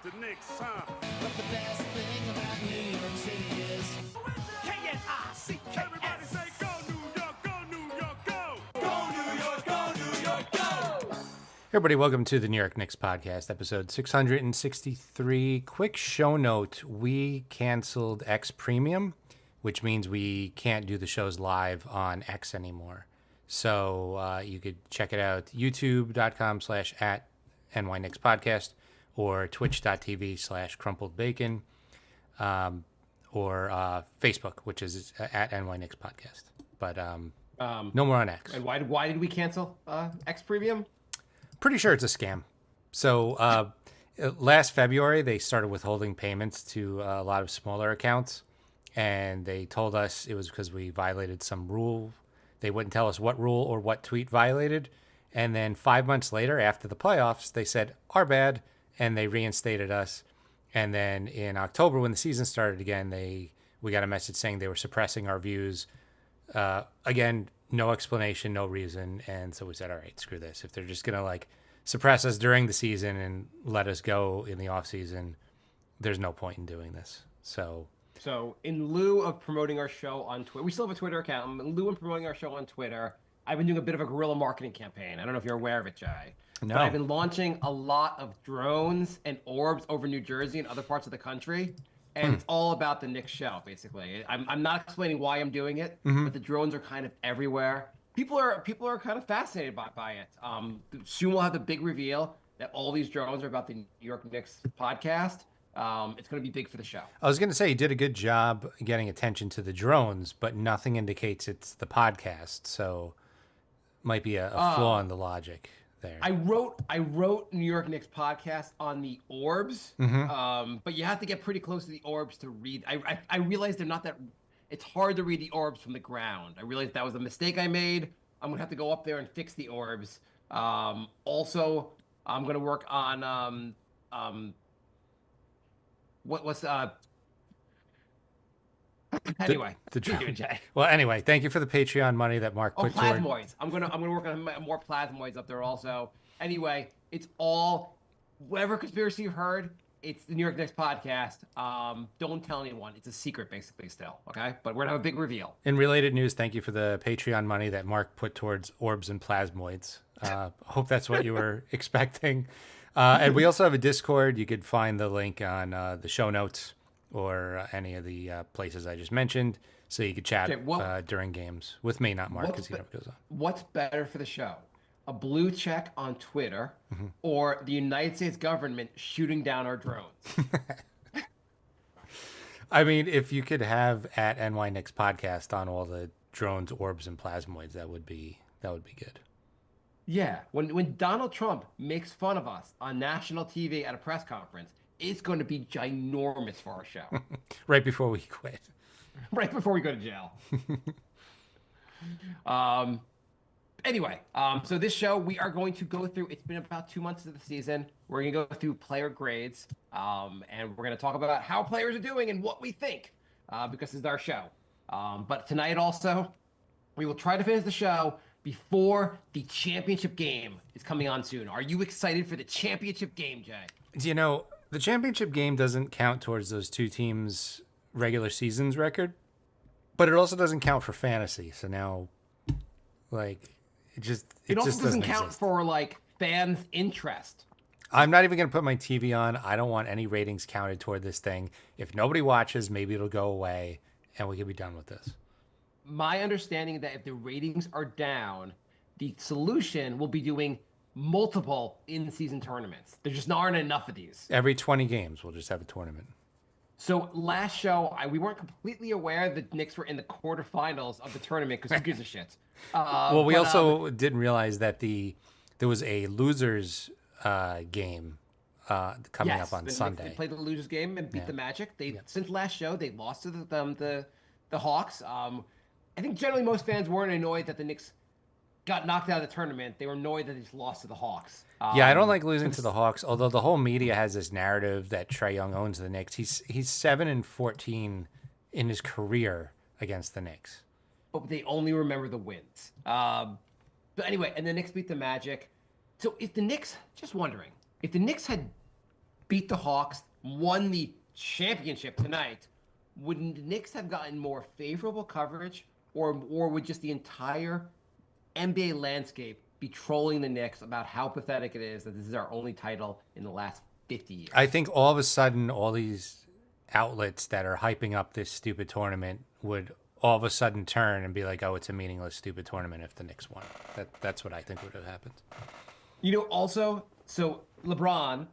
the Knicks, huh? But the best thing about New York City is K-N-I-C-K. Everybody say go New York, go New York, go! go New York, go New York, go! Hey everybody, welcome to the New York Knicks podcast, episode 663. Quick show note, we canceled X Premium, which means we can't do the shows live on X anymore. So you could check it out, youtube.com/@NYKnicksPodcast or twitch.tv/crumpledbacon or Facebook, which is at @NYKnicksPodcast. But no more on X. And why did we cancel X Premium? Pretty sure it's a scam. So last February, they started withholding payments to a lot of smaller accounts, and they told us it was because we violated some rule. They wouldn't tell us what rule or what tweet violated. And then 5 months later, after the playoffs, they said, our bad, and they reinstated us. And then in October, when the season started again, we got a message saying they were suppressing our views. Again, no explanation, no reason. And so we said, all right, screw this. If they're just going to suppress us during the season and let us go in the off season, there's no point in doing this. So in lieu of promoting our show on Twitter, we still have a Twitter account. In lieu of promoting our show on Twitter, I've been doing a bit of a guerrilla marketing campaign. I don't know if you're aware of it, Jay. No. But I've been launching a lot of drones and orbs over New Jersey and other parts of the country. And it's all about the Knicks show, basically. I'm not explaining why I'm doing it, but the drones are kind of everywhere. People are kind of fascinated by it. Soon we'll have the big reveal that all these drones are about the New York Knicks podcast. It's going to be big for the show. I was going to say you did a good job getting attention to the drones, but nothing indicates it's the podcast. So might be a flaw in the logic there. I wrote New York Knicks podcast on the orbs, but you have to get pretty close to the orbs to read. I realized they're not that. It's hard to read the orbs from the ground. I realized that was a mistake I made. I'm gonna have to go up there and fix the orbs. Also, I'm gonna work on anyway. The keep doing, Jay. Well, anyway, thank you for the Patreon money that Mark put toward. Plasmoids. I'm gonna work on more plasmoids up there also. Anyway, it's all whatever conspiracy you've heard. It's the New York Knicks podcast. Don't tell anyone. It's a secret, basically, still. Okay, but we're gonna have a big reveal. In related news, thank you for the Patreon money that Mark put towards orbs and plasmoids. Hope that's what you were expecting. And we also have a Discord. You could find the link on the show notes or any of the places I just mentioned, so you could chat during games with me, not Mark, because he never goes on. What's better for the show? A blue check on Twitter or the United States government shooting down our drones? I mean, if you could have at NY Knicks podcast on all the drones, orbs, and plasmoids, that would be good. Yeah, when Donald Trump makes fun of us on national TV at a press conference, it's going to be ginormous for our show. Right before we quit. Right before we go to jail. Anyway, so this show, we are going to go through, it's been about 2 months of the season. We're going to go through player grades, and we're going to talk about how players are doing and what we think, because this is our show. But tonight also, we will try to finish the show before the championship game is coming on soon. Are you excited for the championship game, Jay? You know, the championship game doesn't count towards those two teams' regular seasons record, but it also doesn't count for fantasy. So now, it also just doesn't count exist. for fans' interest. I'm not even going to put my TV on. I don't want any ratings counted toward this thing. If nobody watches, maybe it'll go away and we can be done with this. My understanding that if the ratings are down, the solution will be doing multiple in-season tournaments. There just aren't enough of these. Every 20 games, we'll just have a tournament. So last show, we weren't completely aware that the Knicks were in the quarterfinals of the tournament because who gives a shit? Well, we also didn't realize that there was a losers game coming up on Sunday. They played the losers game and beat the Magic. Since last show, they lost to the Hawks. I think generally most fans weren't annoyed that the Knicks got knocked out of the tournament. They were annoyed that they just lost to the Hawks. Yeah, I don't like losing to the Hawks, although the whole media has this narrative that Trae Young owns the Knicks. He's 7-14 in his career against the Knicks. But they only remember the wins. But anyway, and the Knicks beat the Magic. So if the Knicks, just wondering, if the Knicks had beat the Hawks, won the championship tonight, would the Knicks have gotten more favorable coverage, or would just the entire NBA landscape be trolling the Knicks about how pathetic it is that this is our only title in the last 50 years? I think all of a sudden, all these outlets that are hyping up this stupid tournament would all of a sudden turn and be like, "Oh, it's a meaningless, stupid tournament." If the Knicks won, that's what I think would have happened. Also, so LeBron,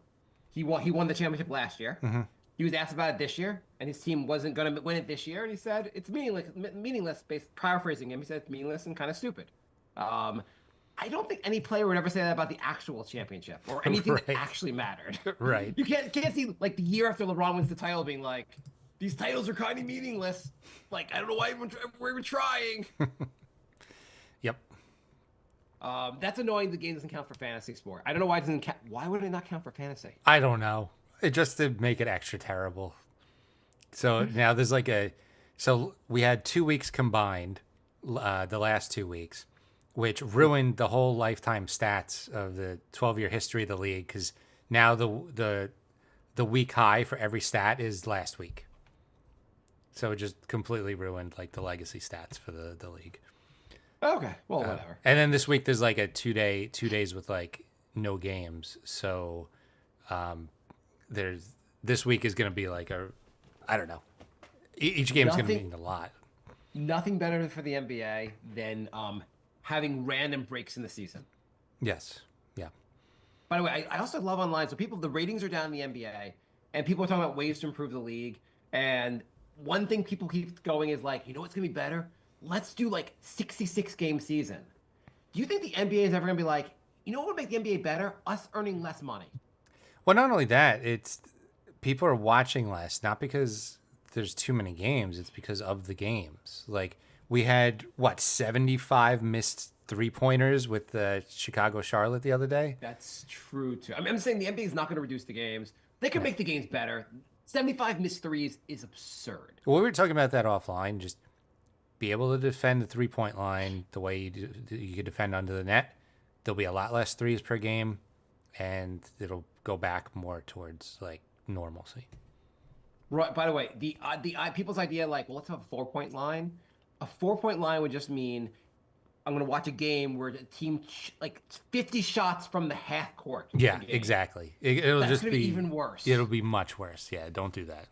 he won the championship last year. He was asked about it this year, and his team wasn't going to win it this year, and he said it's meaningless. Paraphrasing him, he said it's meaningless and kind of stupid. I don't think any player would ever say that about the actual championship or anything that actually mattered. Right. You can't see like the year after LeBron wins the title being like, these titles are kind of meaningless. Like, I don't know why we're even trying. Yep. That's annoying. The game doesn't count for fantasy sport. I don't know why it doesn't count. Why would it not count for fantasy? I don't know. It just to make it extra terrible. So now there's so we had 2 weeks combined, the last 2 weeks, which ruined the whole lifetime stats of the 12-year history of the league, because now the week high for every stat is last week. So it just completely ruined like the legacy stats for the league. Okay, well, whatever. And then this week there's like a 2 days with like no games. So this week is going to be like I don't know. Each game is going to mean a lot. Nothing better for the NBA than having random breaks in the season. Yes. Yeah. By the way, I also love online. So the ratings are down in the NBA, and people are talking about ways to improve the league. And one thing people keep going is like, you know what's going to be better? Let's do like 66 game season. Do you think the NBA is ever going to be like, you know what would make the NBA better? Us earning less money. Well, not only that, it's people are watching less, not because there's too many games. It's because of the games. Like we had 75 missed 3-pointers with the Chicago Charlotte the other day. That's true too. I mean, I'm saying the NBA is not going to reduce the games. They can make the games better. 75 missed threes is absurd. Well, we were talking about that offline. Just be able to defend the 3-point line the way you could defend under the net. There'll be a lot less threes per game, and it'll go back more towards like normalcy. Right. By the way, the people's idea, like, well, let's have a 4-point line. A 4-point line would just mean I'm going to watch a game where the team like 50 shots from the half court. Yeah, exactly. It'll That's just gonna be even worse. It'll be much worse. Yeah, don't do that.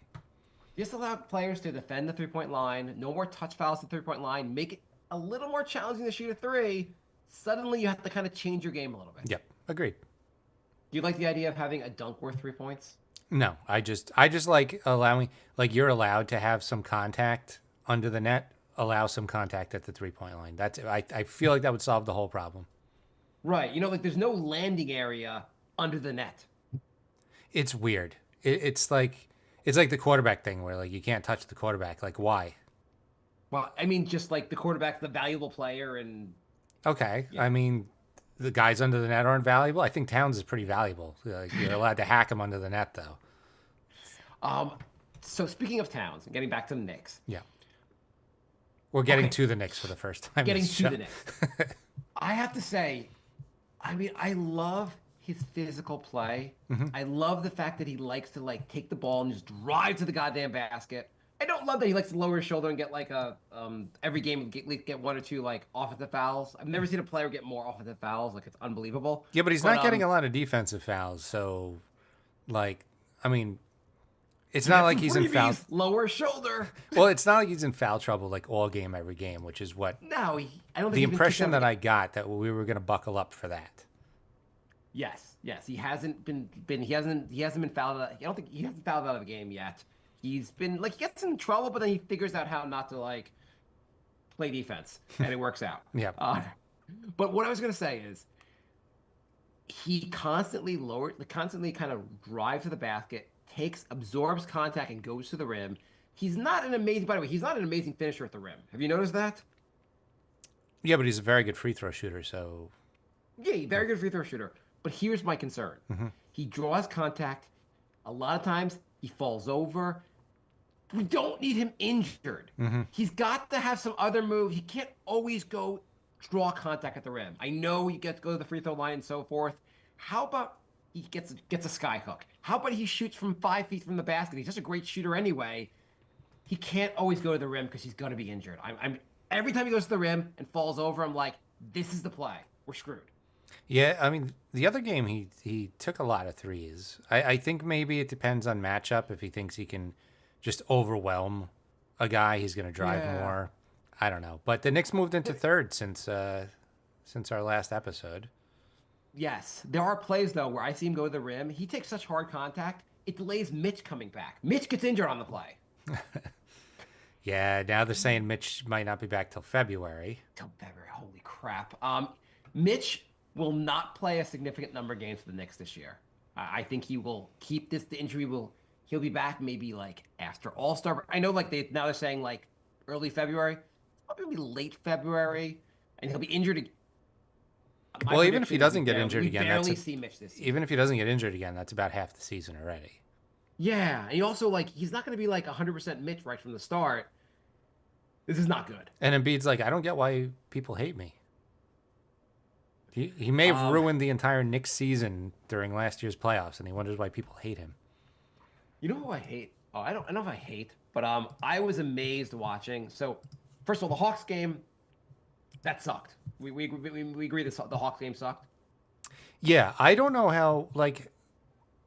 Just allow players to defend the 3-point line. No more touch fouls at the 3-point line. Make it a little more challenging to shoot a three. Suddenly, you have to kind of change your game a little bit. Yep, agreed. Do you like the idea of having a dunk worth 3 points? No, I just like allowing, like, you're allowed to have some contact under the net. Allow some contact at the 3-point line. That's I feel like that would solve the whole problem. Right. Like there's no landing area under the net. It's weird. It's like the quarterback thing where like you can't touch the quarterback. Like why? Well, I mean, just like the quarterback's the valuable player, and okay. Yeah. I mean, the guys under the net aren't valuable. I think Towns is pretty valuable. Like, you're allowed to hack him under the net though. So speaking of Towns, and getting back to the Knicks. Yeah. We're getting to the Knicks for the first time. Getting to the Knicks. I have to say, I mean, I love his physical play. Mm-hmm. I love the fact that he likes to like take the ball and just drive to the goddamn basket. I don't love that he likes to lower his shoulder and get like every game get 1 or 2 like offensive fouls. I've never seen a player get more offensive fouls. Like, it's unbelievable. Yeah, but he's not getting a lot of defensive fouls. So, like, I mean, it's not like he's in foul. Lower shoulder. Well, it's not like he's in foul trouble like all game, every game, which is what. No, I don't think the impression that I got that we were going to buckle up for that. Yes, he hasn't been he hasn't been fouled out. I don't think he hasn't fouled out of a game yet. He's been like, he gets in trouble, but then he figures out how not to like play defense, and it works out. Yeah. But what I was going to say is, he constantly kind of drives to the basket, absorbs contact, and goes to the rim. He's not an amazing finisher at the rim. Have you noticed that? Yeah, but he's a very good free throw shooter, so. Yeah, very good free throw shooter. But here's my concern. Mm-hmm. He draws contact. A lot of times he falls over. We don't need him injured. Mm-hmm. He's got to have some other move. He can't always draw contact at the rim. I know you get to go to the free throw line and so forth. How about he gets a sky hook. How about he shoots from 5 feet from the basket? He's just a great shooter anyway. He can't always go to the rim because he's going to be injured. I'm every time he goes to the rim and falls over, I'm like, this is the play. We're screwed. Yeah, I mean, the other game he took a lot of threes. I think maybe it depends on matchup. If he thinks he can just overwhelm a guy, he's going to drive Yeah. more. I don't know. But the Knicks moved into third since our last episode. Yes, there are plays though where I see him go to the rim. He takes such hard contact, it delays Mitch coming back. Mitch gets injured on the play. Yeah, now they're saying Mitch might not be back till February. Till February, holy crap. Mitch will not play a significant number of games for the Knicks this year. I think he will keep this. The injury he'll be back maybe like after All-Star. I know like they're saying like early February. It's probably gonna be late February, and he'll be injured. My Well, even if he prediction is doesn't we get barely- injured we again, barely see Mitch this season. even if he doesn't get injured again, that's about half the season already. Yeah, and he also like he's not going to be like 100% Mitch right from the start. This is not good. And Embiid's like, I don't get why people hate me. He may have ruined the entire Knicks season during last year's playoffs, and he wonders why people hate him. You know who I hate? Oh, I don't know if I hate, but I was amazed watching. So, first of all, the Hawks game that sucked. We agree the Hawks game sucked. Yeah, I don't know how, like,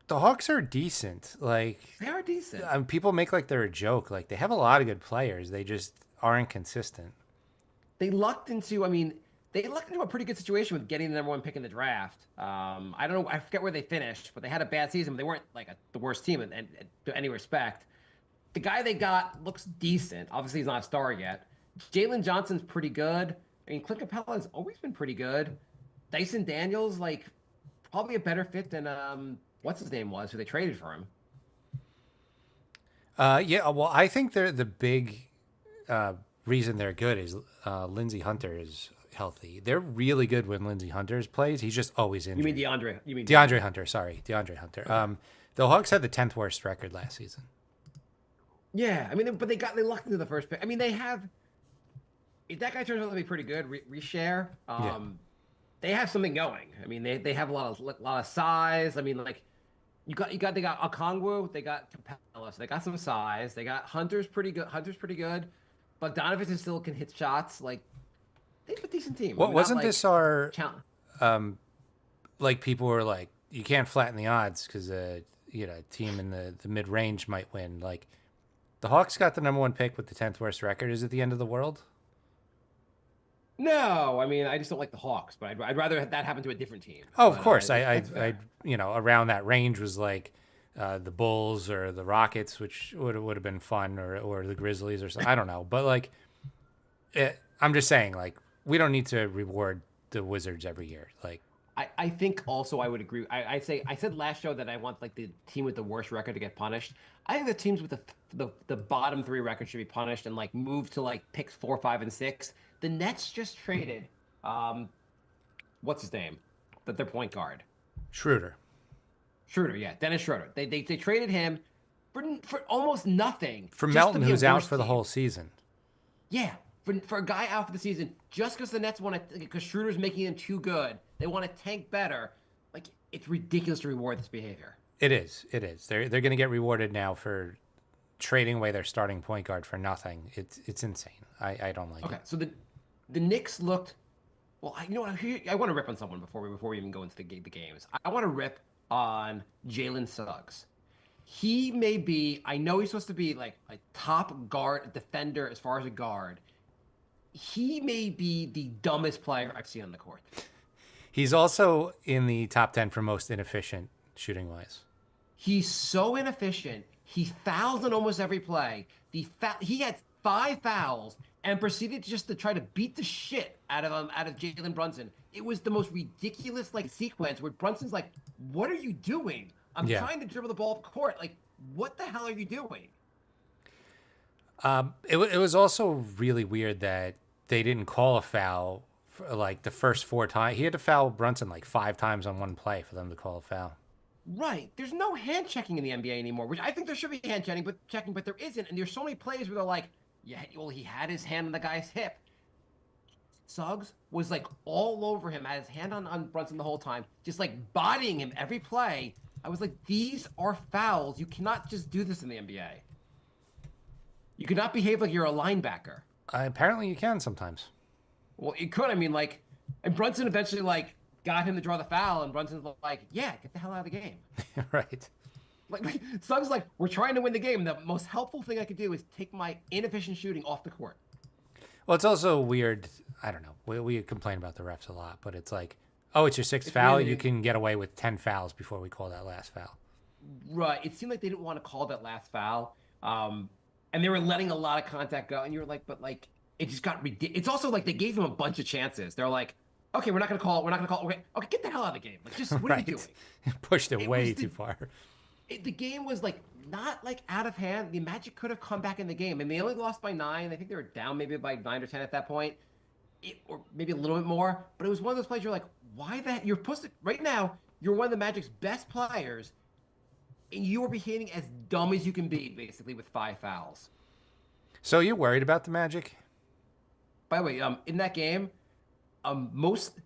the Hawks are decent. Like, They are decent. people make like they're a joke. Like, they have a lot of good players. They just aren't consistent. They lucked into. I mean, they lucked into a pretty good situation with getting the number one pick in the draft. I don't know. I forget where they finished, but they had a bad season. But they weren't like the worst team in to any respect. The guy they got looks decent. Obviously, he's not a star yet. Jalen Johnson's pretty good. I mean, Clint Capella's always been pretty good. Dyson Daniels, like, probably a better fit than what's his name was, who they traded for him. Yeah, well, I think they're the big reason they're good is Lindsey Hunter is healthy. They're really good when Lindsey Hunter plays. He's just always injured. You mean DeAndre? You mean DeAndre Hunter? Sorry, DeAndre Hunter. The Hawks had the 10th worst record last season. Yeah, I mean, but they lucked into the first pick. I mean, they have. If that guy turns out to be pretty good, reshare. They have something going. I mean, they have a lot of size. I mean, like they got Okongwu, they got Capella, so they got some size. They got Hunter's pretty good. Bogdanovich still can hit shots. Like they have a decent team. What I mean, wasn't not, like, this our challenge. like people were like you can't flatten the odds because team in the mid range might win. Like the Hawks got the number one pick with the 10th worst record. Is it the end of the world? No, I mean I just don't like the Hawks, but I'd rather that happen to a different team. Oh, of But, course. that's I fair. around that range was like the Bulls or the Rockets, which would have been fun, or the Grizzlies or something. I don't know, but like, I'm just saying, like, we don't need to reward the Wizards every year. Like, I think also I would agree. I said last show that I want like the team with the worst record to get punished. I think the teams with the bottom three record should be punished and like move to like picks 4, 5, and 6. The Nets just traded, what's his name? Their point guard, Schroeder. Yeah, Dennis Schroeder. They traded him for almost nothing. For just Melton, to be a who's out worse for the team. whole season. Yeah, for a guy out for the season, just because the Nets want to, because Schroeder's making him too good, they want to tank better. Like it's ridiculous to reward this behavior. It is. They're going to get rewarded now for trading away their starting point guard for nothing. It's insane. I don't like Okay, it. so the Knicks looked. Well, I want to rip on someone before we even go into the games. I want to rip on Jalen Suggs. He may be. I know he's supposed to be like a top guard defender as far as a guard. He may be the dumbest player I've seen on the court. He's also in the top 10 for most inefficient shooting wise. He's so inefficient. He fouls on almost every play. He had 5 fouls and proceeded just to try to beat the shit out of Jalen Brunson. It was the most ridiculous like sequence where Brunson's like, "What are you doing? I'm Yeah. trying to dribble the ball up court. Like, what the hell are you doing?" It was also really weird that they didn't call a foul for like the first 4 times. He had to foul Brunson like 5 times on one play for them to call a foul. Right. There's no hand checking in the NBA anymore, which I think there should be hand checking, but there isn't. And there's so many plays where they're like, yeah, well, he had his hand on the guy's hip. Suggs was like all over him, had his hand on Brunson the whole time, just like bodying him every play. I was like, these are fouls. You cannot just do this in the NBA. You cannot behave like you're a linebacker. Apparently, you can sometimes. Well, it could. I mean, like, and Brunson eventually like got him to draw the foul, and Brunson's like, "Yeah, get the hell out of the game." Right. Like Suggs like, "We're trying to win the game. The most helpful thing I could do is take my inefficient shooting off the court." Well, it's also weird. I don't know. We complain about the refs a lot, but it's like, oh, it's your sixth It's foul. really- You can get away with 10 fouls before we call that last foul. Right. It seemed like they didn't want to call that last foul, and they were letting a lot of contact go. And you were like, but like, it just got ridiculous. It's also like they gave him a bunch of chances. They're like, okay, we're not going to call it. We're not going to call it. Okay, get the hell out of the game. Like, just what are you doing? Pushed it It way was too far. The game was like not like out of hand. The Magic could have come back in the game, and they only lost by 9. I think they were down maybe by 9 or 10 at that point, or maybe a little bit more. But it was one of those plays you're like, why that? You're supposed to right now. You're one of the Magic's best players, and you are behaving as dumb as you can be, basically with 5 fouls. So you're worried about the Magic? By the way, in that game, most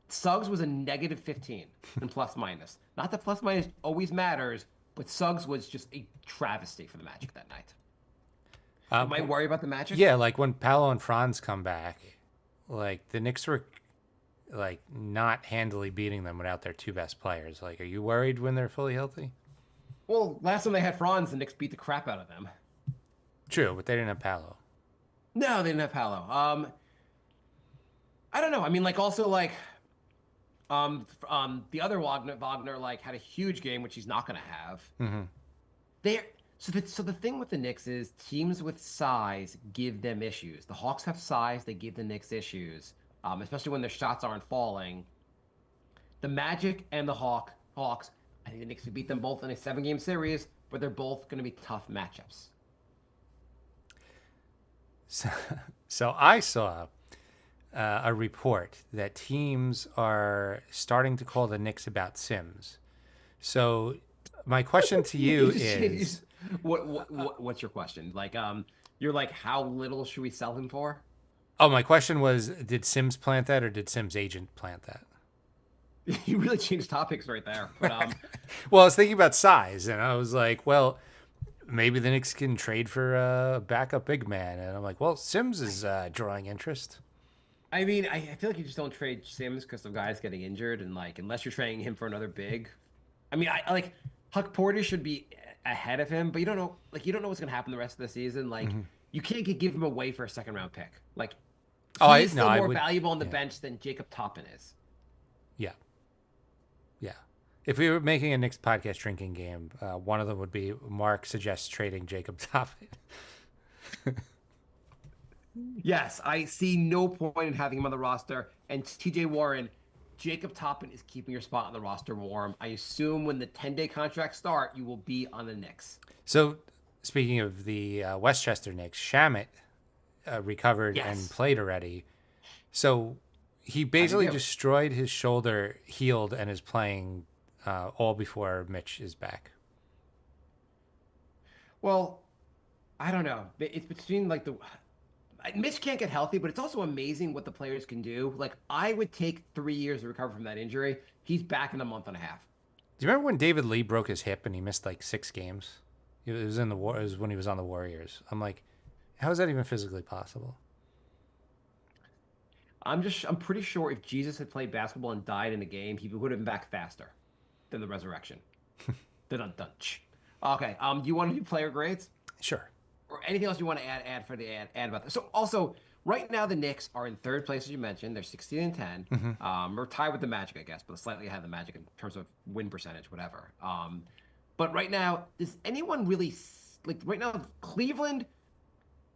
Suggs was a negative 15 in plus minus. Not that plus minus always matters, but Suggs was just a travesty for the Magic that night. Am I worried about the Magic? Yeah, like when Paolo and Franz come back, like the Knicks were like not handily beating them without their 2 best players. Like, are you worried when they're fully healthy? Well, last time they had Franz, the Knicks beat the crap out of them. True, but they didn't have Paolo. No, they didn't have Paolo. I don't know. I mean, like also like, the other Wagner like had a huge game, which he's not going to have. Mm-hmm. So the thing with the Knicks is teams with size give them issues. The Hawks have size; they give the Knicks issues, especially when their shots aren't falling. The Magic and the Hawks, I think the Knicks could beat them both in a 7-game series, but they're both going to be tough matchups. So I saw a report that teams are starting to call the Knicks about Sims. So my question to you is, What's your question? Like, you're like, how little should we sell him for? oh, my question was, did Sims plant that or did Sims' agent plant that? You really changed topics right there. But Well, I was thinking about size, and I was like, well, maybe the Knicks can trade for a backup big man. And I'm like, well, Sims is drawing interest. I mean, I feel like you just don't trade Sims because of guys getting injured, and like, unless you're trading him for another big. I mean, I like Huck Porter should be ahead of him, but you don't know what's gonna happen the rest of the season. Like, you can't give him away for a 2nd-round pick. Like, he's still more valuable on the bench than Jacob Toppin is. Yeah. Yeah. If we were making a Knicks podcast drinking game, one of them would be Mark suggests trading Jacob Toppin. Yes, I see no point in having him on the roster. And TJ Warren, Jacob Toppin is keeping your spot on the roster warm. I assume when the 10-day contracts start, you will be on the Knicks. So, speaking of the Westchester Knicks, Shamet recovered and Yes. played already. So he basically destroyed his shoulder, healed, and is playing all before Mitch is back. Well, I don't know. It's between like Mitch can't get healthy, but it's also amazing what the players can do. Like, I would take 3 years to recover from that injury. He's back in a month and a half. Do you remember when David Lee broke his hip and he missed like 6 games? It was in the war. It was when he was on the Warriors. I'm like, how is that even physically possible? I'm pretty sure if Jesus had played basketball and died in the game, he would have been back faster than the resurrection. Dun. Okay. Do you want to do player grades Sure. or anything else you want to add for the add about this? So also, right now the Knicks are in 3rd place, as you mentioned. They're 16 and 10. We're tied with the Magic, I guess, but slightly ahead of the Magic in terms of win percentage, whatever. But right now, does anyone really like right now? Cleveland.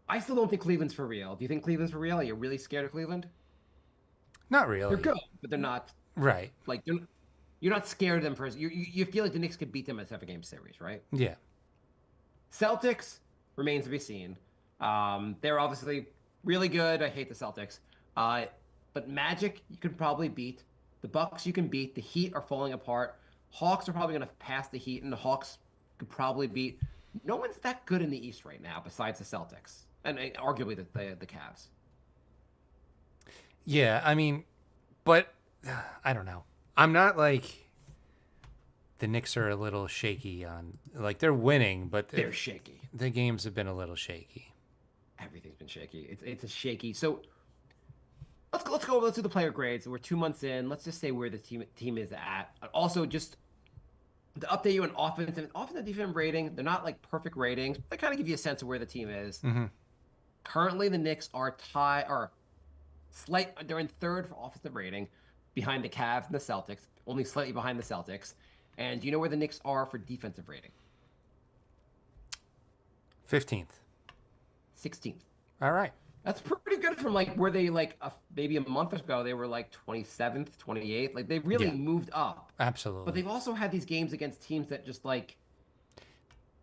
I still don't think Cleveland's for real. Do you think Cleveland's for real? Are you really scared of Cleveland? Not really. They're good, but they're not Right. like you're not scared of them for you feel like the Knicks could beat them in a 7-game series, right? Yeah. Celtics remains to be seen. They're obviously really good. I hate the Celtics. But Magic you could probably beat. The Bucks you can beat. The Heat are falling apart. Hawks are probably going to pass the Heat, and the Hawks could probably beat. No one's that good in the East right now besides the Celtics and arguably the Cavs. Yeah, I mean, but I don't know. I'm not like the Knicks are a little shaky on like they're winning, but They're shaky. the games have been a little shaky. Everything's been shaky. It's a shaky. So let's go. Let's do the player grades. We're 2 months in. Let's just say where the team is at. Also, just to update you on offensive defensive rating. They're not like perfect ratings. They kind of give you a sense of where the team is. Hmm. Currently, the Knicks are they're in third for offensive rating, behind the Cavs and the Celtics, only slightly behind the Celtics. And do you know where the Knicks are for defensive rating? 15th. 16th. All right. That's pretty good from like where they like maybe a month ago they were like 27th, 28th. Like they really Yeah. moved up. But Absolutely. they've also had these games against teams that just like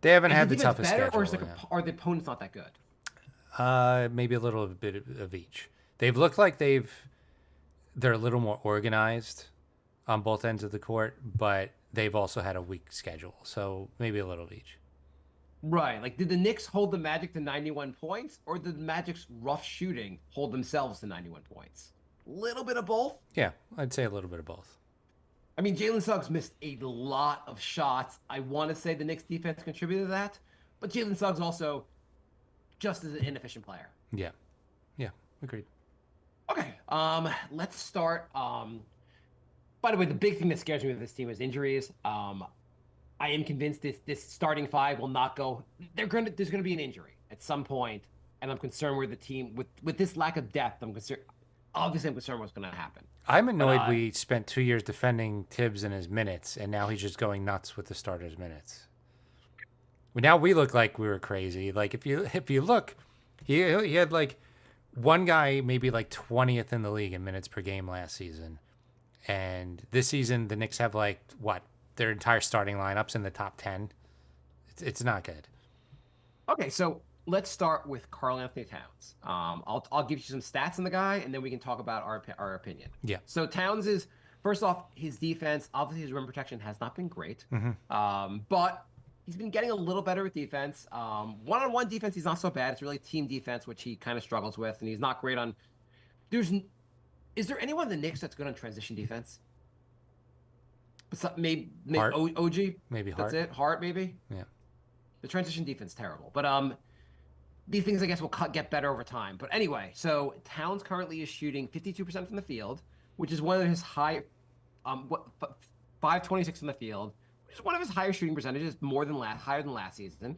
They haven't is had the the defense toughest better, schedule. or is like Yeah. are the opponents not that good? Maybe a little bit of each. They've looked like they're a little more organized on both ends of the court, but they've also had a weak schedule, so maybe a little of each. Right. Like did the Knicks hold the Magic to 91 points, or did the Magic's rough shooting hold themselves to 91 points? Little bit of both. Yeah, I'd say a little bit of both. I mean, Jalen Suggs missed a lot of shots. I want to say the Knicks defense contributed to that, but Jalen Suggs also just as an inefficient player. Yeah, yeah, agreed. Okay, let's start. By the way, the big thing that scares me with this team is injuries. I am convinced this starting five will not go. There's gonna be an injury at some point, and I'm concerned where the team with this lack of depth. I'm concerned. Obviously, I'm concerned what's gonna happen. I'm annoyed But, we spent 2 years defending Tibbs and his minutes, and now he's just going nuts with the starters' minutes. Well, now we look like we were crazy. Like if you look, he had like one guy maybe like 20th in the league in minutes per game last season, and this season the Knicks have like what their entire starting lineups in the top 10. It's not good. Okay, so let's start with Karl Anthony Towns. I'll give you some stats on the guy, and then we can talk about our opinion. Yeah. So Towns is first off his defense. Obviously, his rim protection has not been great, but he's been getting a little better with defense. One-on-one defense, he's not so bad. It's really team defense, which he kind of struggles with, and he's not great on. Is there anyone in the Knicks that's good on transition defense? Maybe Hart. OG. Maybe That's Hart. it. Hart maybe. Yeah. The transition defense terrible, but these things I guess will get better over time. But anyway, so Towns currently is shooting 52% from the field, which is one of his high, 526 from the field, which is one of his higher shooting percentages, higher than last season.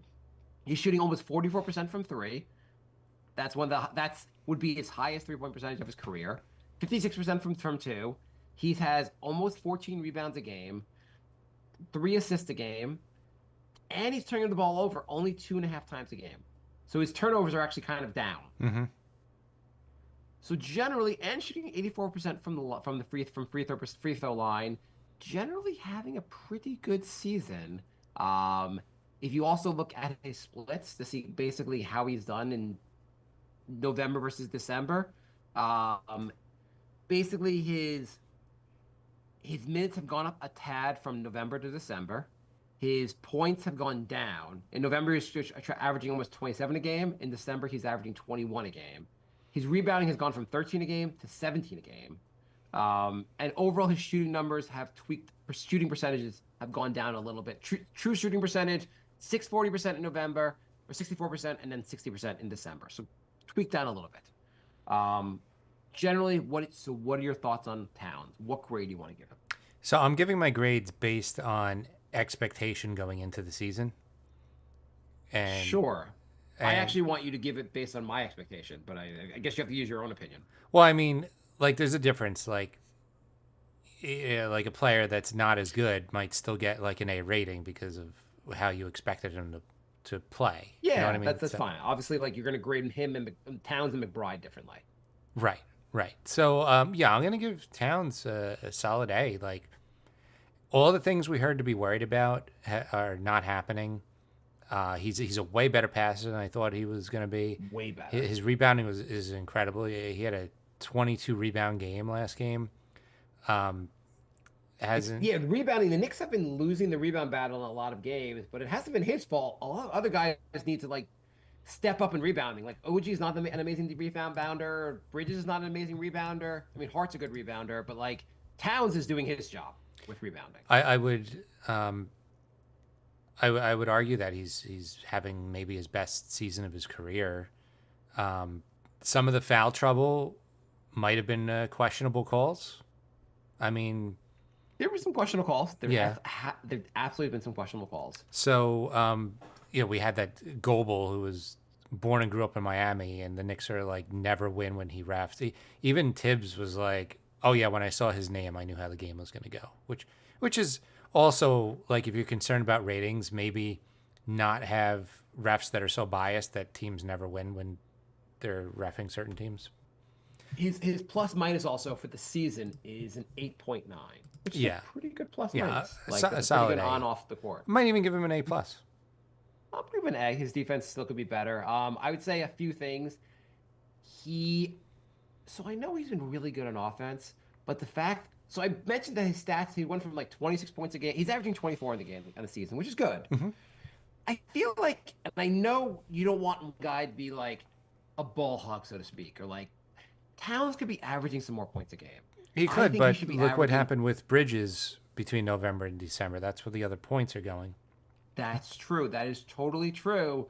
He's shooting almost 44% from three. That's would be his highest 3-point percentage of his career. 56% from two. He has almost 14 rebounds a game, 3 assists a game, and he's turning the ball over only 2.5 times a game. So his turnovers are actually kind of down. Mm-hmm. So generally, and shooting 84% from the free throw line, generally having a pretty good season. If you also look at his splits to see basically how he's done in November versus December, basically his minutes have gone up a tad from November to December. His points have gone down. In November, he's averaging almost 27 a game. In December, he's averaging 21 a game. His rebounding has gone from 13 a game to 17 a game. And overall, his shooting numbers have tweaked. Shooting percentages have gone down a little bit. True shooting percentage, 40% in November, or 64%, and then 60% in December. So tweaked down a little bit. Generally, what are your thoughts on Towns? What grade do you want to give him? So I'm giving my grades based on expectation going into the season. And Sure. I and- actually want you to give it based on my expectation, but I guess you have to use your own opinion. Well, I mean, like there's a difference. Like a player that's not as good might still get like an A rating because of how you expected him to play. Yeah, You know what I mean? that's fine. Obviously, like you're going to grade him and Towns and McBride differently. Right. So, yeah, I'm gonna give Towns a solid A. Like all the things we heard to be worried about are not happening. He's a way better passer than I thought he was gonna be. Way better. His rebounding is incredible. He had a 22 rebound game last game. Yeah, rebounding. The Knicks have been losing the rebound battle in a lot of games, but it hasn't been his fault. A lot of other guys need to like step up in rebounding. Like OG is not an amazing rebounder. Bridges is not an amazing rebounder. I mean, Hart's a good rebounder, but like Towns is doing his job with rebounding. I would I would argue that he's having maybe his best season of his career. Some of the foul trouble might have been questionable calls. I mean, There were some questionable calls. Yeah. There've absolutely been some questionable calls. so we had that Goebel who was born and grew up in Miami, and the Knicks are like never win when he refs. Even Tibbs was like, "Oh yeah, when I saw his name, I knew how the game was going to go." Which is also like if you're concerned about ratings, maybe not have refs that are so biased that teams never win when they're reffing certain teams. His plus minus also for the season is an 8.9, which is Yeah. a pretty good plus Yeah, minus. a Like so- a that's pretty solid good A. on off the court. Might even give him an A plus. I'll give an A. His defense still could be better. I would say a few things. So I know he's been really good on offense, but the fact, so I mentioned that his stats, he went from like 26 points a game. He's averaging 24 in the game in the season, which is good. I feel like, and I know you don't want a guy to be like a ball hog, so to speak, or like Towns could be averaging some more points a game. He I could, think he but should be look what averaging- happened with Bridges between November and December. That's where the other points are going. That's true. That is totally true.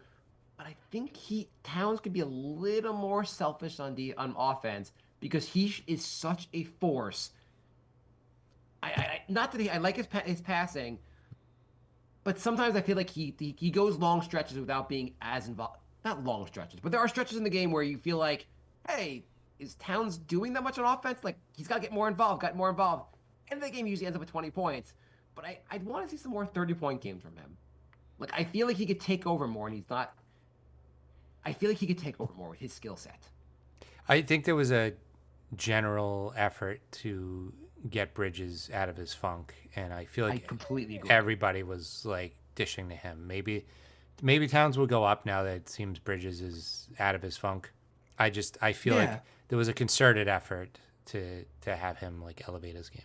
But I think Towns could be a little more selfish on offense because is such a force. Not that I like his passing, but sometimes I feel like he goes long stretches without being as involved. Not long stretches, but there are stretches in the game where you feel like, hey, is Towns doing that much on offense? Like he's got to get more involved. End of the game usually ends up with 20 points, but I'd want to see some more 30-point games from him. Like I feel like he could take over more, and he's not. I feel like he could take over more with his skill set. I think there was a general effort to get Bridges out of his funk, and I feel I like completely agree. everybody was like dishing to him. Maybe Towns will go up now that it seems Bridges is out of his funk. I feel Yeah. like there was a concerted effort to have him like elevate his game.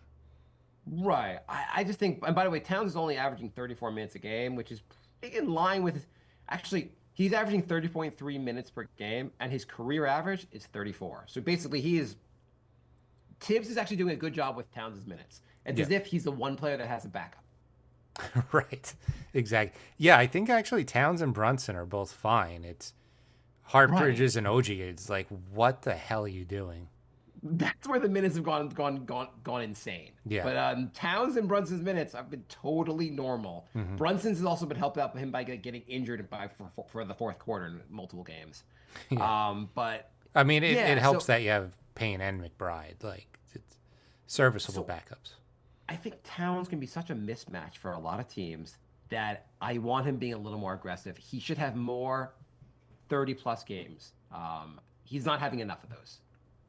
Right. I just think, and by the way, Towns is only averaging 34 minutes a game, which is pretty in line with. Actually, he's averaging 30.3 minutes per game, and his career average is 34. So basically, Tibbs is actually doing a good job with Towns' minutes. It's as Yeah. if he's the one player that has a backup. Right. Exactly. Yeah, I think actually Towns and Brunson are both fine. It's Hart, Right. Bridges, and OG. It's like, what the hell are you doing? That's where the minutes have gone insane. Yeah. But Towns and Brunson's minutes have been totally normal. Mm-hmm. Brunson's has also been helped out by him by getting injured for the fourth quarter in multiple games. Yeah. But I mean, it Yeah, helps so- that you have Payne and McBride. Like, it's serviceable So- backups. I think Towns can be such a mismatch for a lot of teams that I want him being a little more aggressive. He should have more 30-plus games. He's not having enough of those.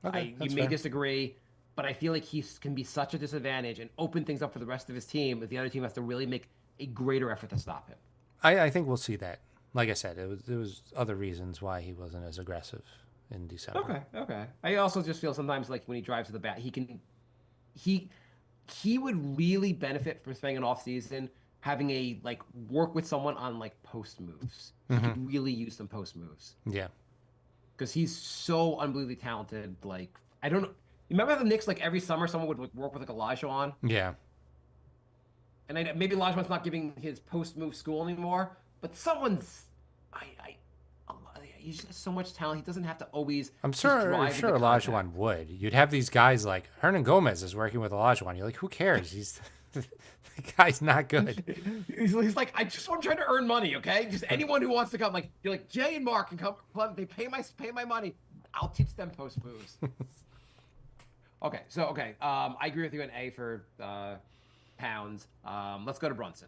Okay, You that's may fair. disagree, but I feel like he can be such a disadvantage and open things up for the rest of his team if the other team has to really make a greater effort to stop him. I think we'll see that. Like I said, there was other reasons why he wasn't as aggressive in December. Okay. I also just feel sometimes like when he drives to the bat, he would really benefit from spending an off season having a like work with someone on like post moves. He could really use some post moves Yeah. because he's so unbelievably talented. Like I don't know. You remember how the Knicks like every summer someone would like, work with like Elijah on, Yeah. and maybe Elijah's not giving his post move school anymore, but someone's he's just so much talent. He doesn't have to always. I'm just sure drive into Olajuwon contact. would. You'd have these guys like Hernan Gomez is working with Olajuwon. You're like, who cares? The guy's not good. He's like, I'm trying to earn money, okay? Just anyone who wants to come, like you're like Jay and Mark can come. They pay my money. I'll teach them post moves. Okay. I agree with you. An A for Pounds. Let's go to Brunson.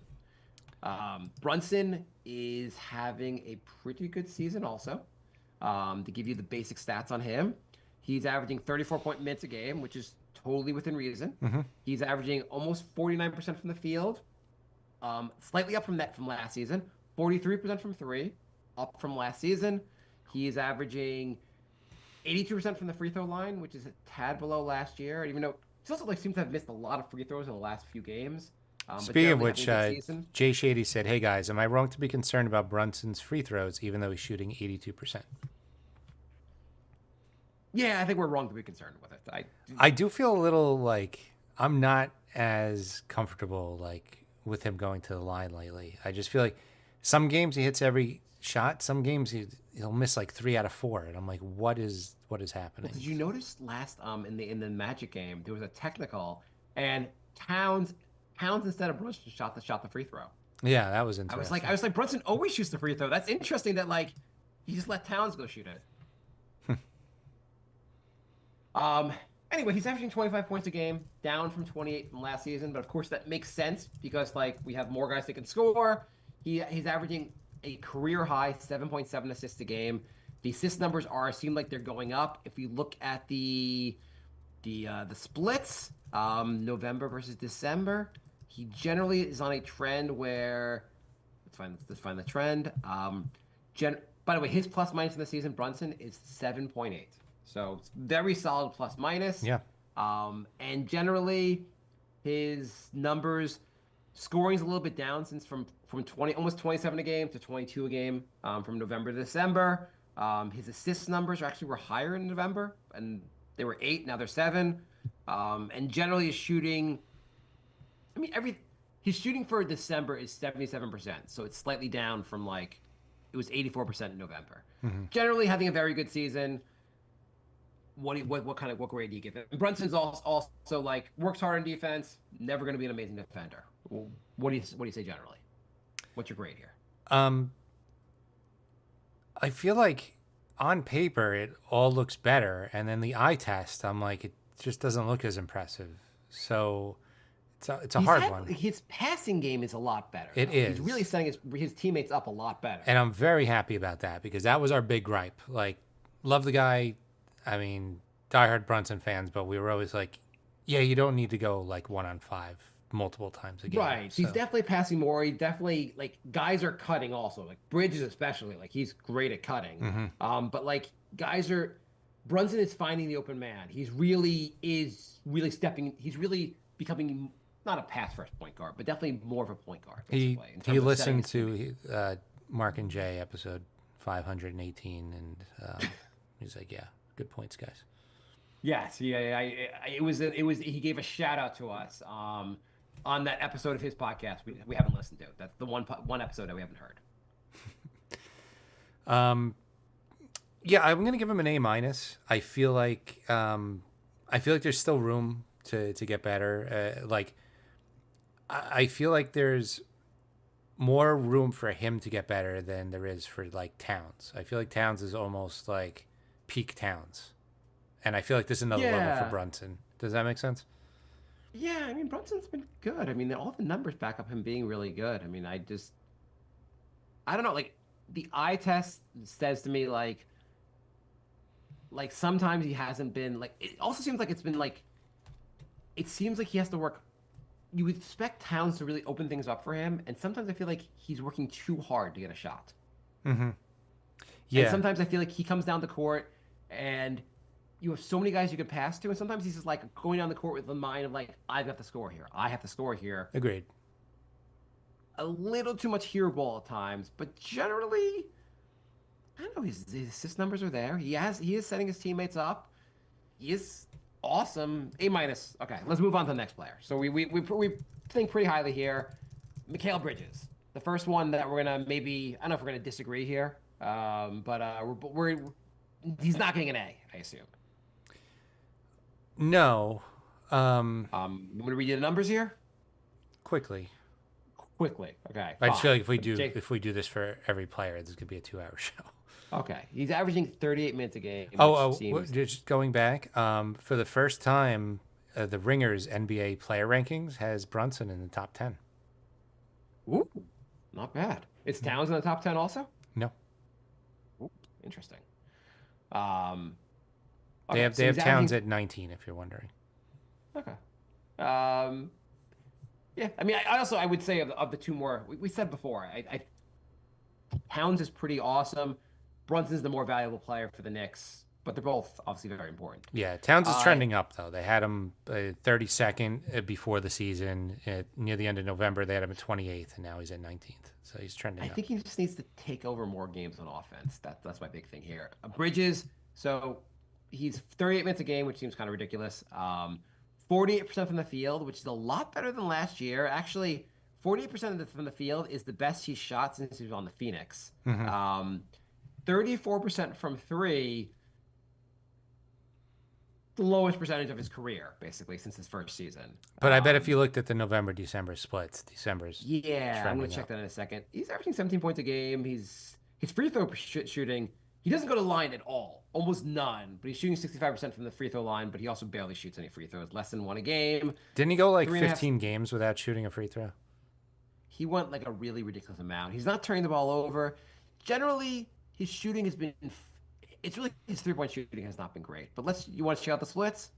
Brunson is having a pretty good season also. To give you the basic stats on him, he's averaging 34 minutes a game, which is totally within reason. He's averaging almost 49% from the field, slightly up from last season. 43% from three, up from last season. He is averaging 82% from the free throw line, which is a tad below last year. Even though he also like seems to have missed a lot of free throws in the last few games. But Speaking of generally which, having a good season. Jay Shady said, "Hey guys, am I wrong to be concerned about Brunson's free throws, even though he's shooting 82%?" Yeah, I think we're wrong to be concerned with it. I do feel a little like I'm not as comfortable like with him going to the line lately. I just feel like some games he hits every shot, some games he'll miss like 3 out of 4, and I'm like, what is happening? Did you notice last in the Magic game there was a technical and Towns instead of Brunson shot the free throw. Yeah, that was I was interesting. like Brunson always shoots the free throw. That's interesting that like he just let Towns go shoot it. Um. Anyway, he's averaging 25 points a game, down from 28 from last season. But of course, that makes sense because like we have more guys that can score. He's averaging a career high 7.7 assists a game. The assist numbers seem like they're going up. If you look at the splits, November versus December, he generally is on a trend where let's find the trend. By the way, his plus minus in the season, Brunson is 7.8. So it's very solid plus minus. Yeah. And generally, his numbers, scoring's a little bit down since from 20 almost 27 a game to 22 a game from November to December. His assist numbers were higher in November, and they were 8. Now they're 7. And generally, his shooting. I mean, his shooting for December is 77%, so it's slightly down from like it was 84% in November. Generally, having a very good season. What grade do you give him? Brunson's also like works hard on defense, never going to be an amazing defender. What do you say generally? What's your grade here? I feel like on paper it all looks better, and then the eye test, I'm like, it just doesn't look as impressive. So it's a hard one. His passing game is a lot better. It He's is. really setting his teammates up a lot better. And I'm very happy about that because that was our big gripe. Like, love the guy. I mean, diehard Brunson fans, but we were always like, yeah, you don't need to go like 1-on-5 multiple times a game. Right. He's definitely passing more. He definitely like guys are cutting also. Like Bridges especially. Like he's great at cutting. But like Brunson is finding the open man. He's really stepping. He's really becoming not a pass first point guard, but definitely more of a point guard. Basically, in terms He of listened setting to Mark and Jay episode 518, and he's like, yeah, good points, guys. Yes, yeah. It was. He gave a shout out to us on that episode of his podcast. We haven't listened to. That's the one episode that we haven't heard. Yeah, I'm gonna give him an A minus. I feel like there's still room to get better. I feel like there's more room for him to get better than there is for like Towns. I feel like Towns is almost like peak Towns, and I feel like there's another level for Brunson. Does that make sense? Yeah, I mean Brunson's been good. I mean all the numbers back up him being really good. I mean I don't know. Like the eye test says to me like sometimes he hasn't been like. It also seems like it's been like. It seems like he has to work. You would expect Towns to really open things up for him, and sometimes I feel like he's working too hard to get a shot. Yeah. And sometimes I feel like he comes down the court, and you have so many guys you could pass to, and sometimes he's just like going down the court with the mind of like, I've got to score here. I have to score here. Agreed. A little too much hero ball at times, but generally, I don't know. His assist numbers are there. He is setting his teammates up. He is awesome. A minus. Okay, let's move on to the next player. So we think pretty highly here. Mikal Bridges, the first one that we're gonna maybe. I don't know if we're gonna disagree here, but he's not getting an A, I assume. No. I'm gonna read you the numbers here Quickly. Okay. I just feel like Jake- if we do this for every player, this could be a 2-hour show. Okay, he's averaging 38 minutes a game. Just going back, for the first time, the Ringers NBA player rankings has Brunson in the top 10. Ooh, not bad. It's Towns in the top 10 also? No, Ooh, interesting. they Okay, have so he's Towns averaging- at 19. If you're wondering. Okay. Yeah, I mean, I would say of the two more, we said before, Towns is pretty awesome. Brunson's the more valuable player for the Knicks. but they're both obviously very important. Yeah, Towns is trending up though. They had him 32nd before the season. Near the end of November, they had him at 28th, and now he's at 19th. So he's trending I up. think he just needs to take over more games on offense. That's my big thing here. Bridges, so he's 38 minutes a game, which seems kind of ridiculous. 48% from the field, which is a lot better than last year. Actually, 48% from the field is the best he's shot since he was on the Phoenix. 34% from three, the lowest percentage of his career, basically, since his first season. But I bet if you looked at the November-December splits, December's Yeah, I'm trending gonna check up. that in a second. He's averaging 17 points a game. His free throw shooting, he doesn't go to the line at all, almost none. But he's shooting 65% from the free throw line. But he also barely shoots any free throws, less than one a game. Didn't he go like 3.5 15 games without shooting a free throw? He went like a really ridiculous amount. He's not turning the ball over. Generally, his shooting has been. It's really his 3-point shooting has not been great. But you want to check out the splits?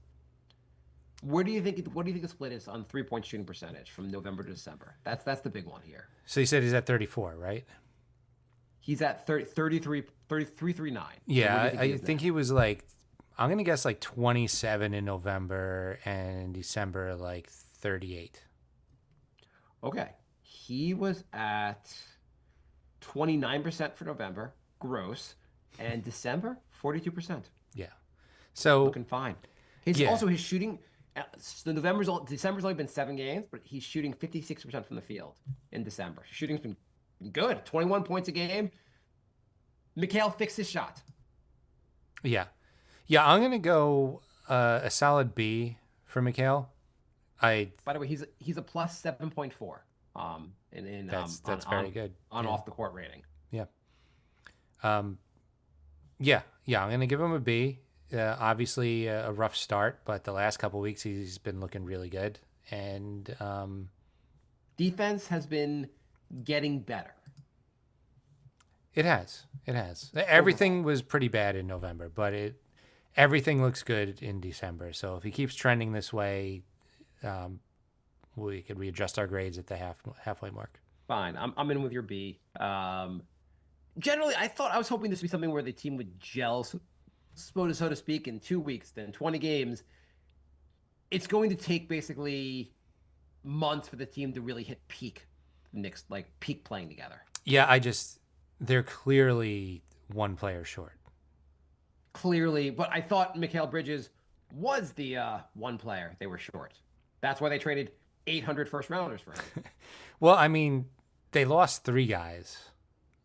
What do you think the split is on 3-point shooting percentage from November to December? That's the big one here. So you said he's at 34, right? He's at 33.39. Yeah, So I think he was like, I'm going to guess like 27 in November and December like 38. Okay. He was at 29% for November, gross, and December, 42%. Yeah. So Looking fine. Yeah. Also his shooting, December's only been 7 games, but he's shooting 56% from the field in December. His shooting's been good. 21 points a game. Mikhail fixed his shot. yeah. Yeah, I'm going to go a solid B for Mikhail. By the way, he's a plus 7.4. That's very good. On Yeah. off the court rating. Yeah. Yeah, I'm going to give him a B. Obviously, a rough start, but the last couple weeks he's been looking really good. And Defense has been getting better. it has. Everything was pretty bad in November, but everything looks good in December. So if he keeps trending this way, we could readjust our grades at the halfway mark. Fine. I'm in with your B. Generally, I was hoping this would be something where the team would gel, so to speak, in 2 weeks, then 20 games. It's going to take basically months for the team to really hit peak Knicks, like peak playing together. Yeah, they're clearly one player short. Clearly, but I thought Mikal Bridges was the one player they were short. That's why they traded 800 first rounders for him. Well, I mean, they lost 3 guys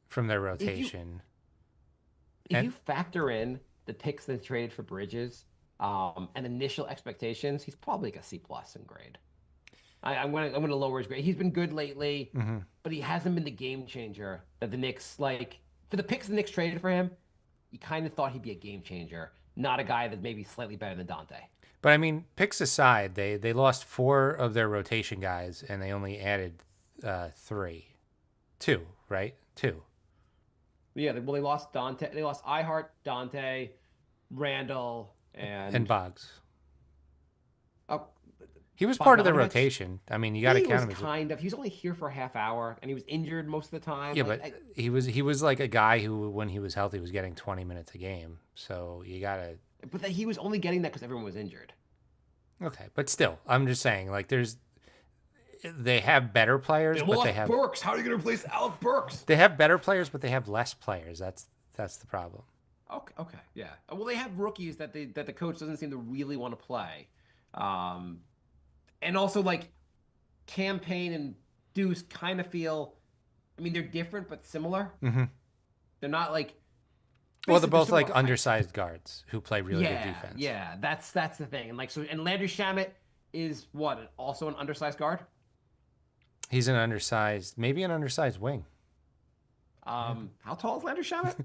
from their rotation. If you factor in the picks they traded for Bridges and initial expectations, he's probably like a C+ in grade. I'm gonna lower his grade. He's been good lately, but he hasn't been the game changer that the Knicks like. For the picks the Knicks traded for him, you kind of thought he'd be a game changer, not a guy that's maybe slightly better than Dante. But I mean, picks aside, they lost 4 of their rotation guys, and they only added 2, right? 2. Yeah, well, they lost Dante. They lost iHeart, Dante, Randall, and Boggs. Oh, He was part of the Bogdanovich? rotation. I mean, you got to he count was him. kind of. He was only here for a half hour, and he was injured most of the time. Yeah, Like, but he was like a guy who, when he was healthy, was getting 20 minutes a game. So you got to. but he was only getting that because everyone was injured. Okay, but still, I'm just saying, like, they have better players, but they have Burks. How are you going to replace Alec Burks? they have better players, but they have less players. That's the problem. Okay, yeah. Well, they have rookies that the coach doesn't seem to really want to play, and also like Campaign and Deuce kind of feel. I mean, they're different but similar. Mm-hmm. They're not like. Well, they're basically both like similar- undersized guards who play really good defense. Yeah, that's the thing. And and Landry Shamet is what, also an undersized guard? He's maybe an undersized wing. How tall is Landry Shamet?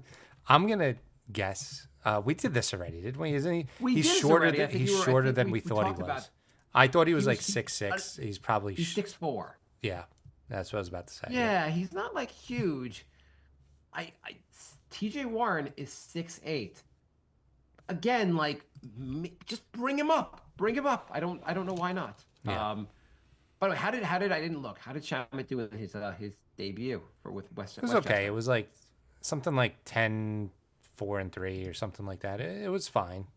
I'm gonna guess. We did this already, didn't we? Isn't he? We He's did this shorter already. I than think he's I shorter think than we we thought he talked was. about- I thought he was like he- 6'6". He's probably He's 6'4". yeah. That's what I was about to say. Yeah, he's not like huge. TJ Warren is 6'8". Again, like just bring him up. Bring him up. I don't know why not. Yeah. By the way, how did I didn't look. How did Shamet do in his debut with West? It was okay. It was like something like 10, 4-3 or something like that. It was fine.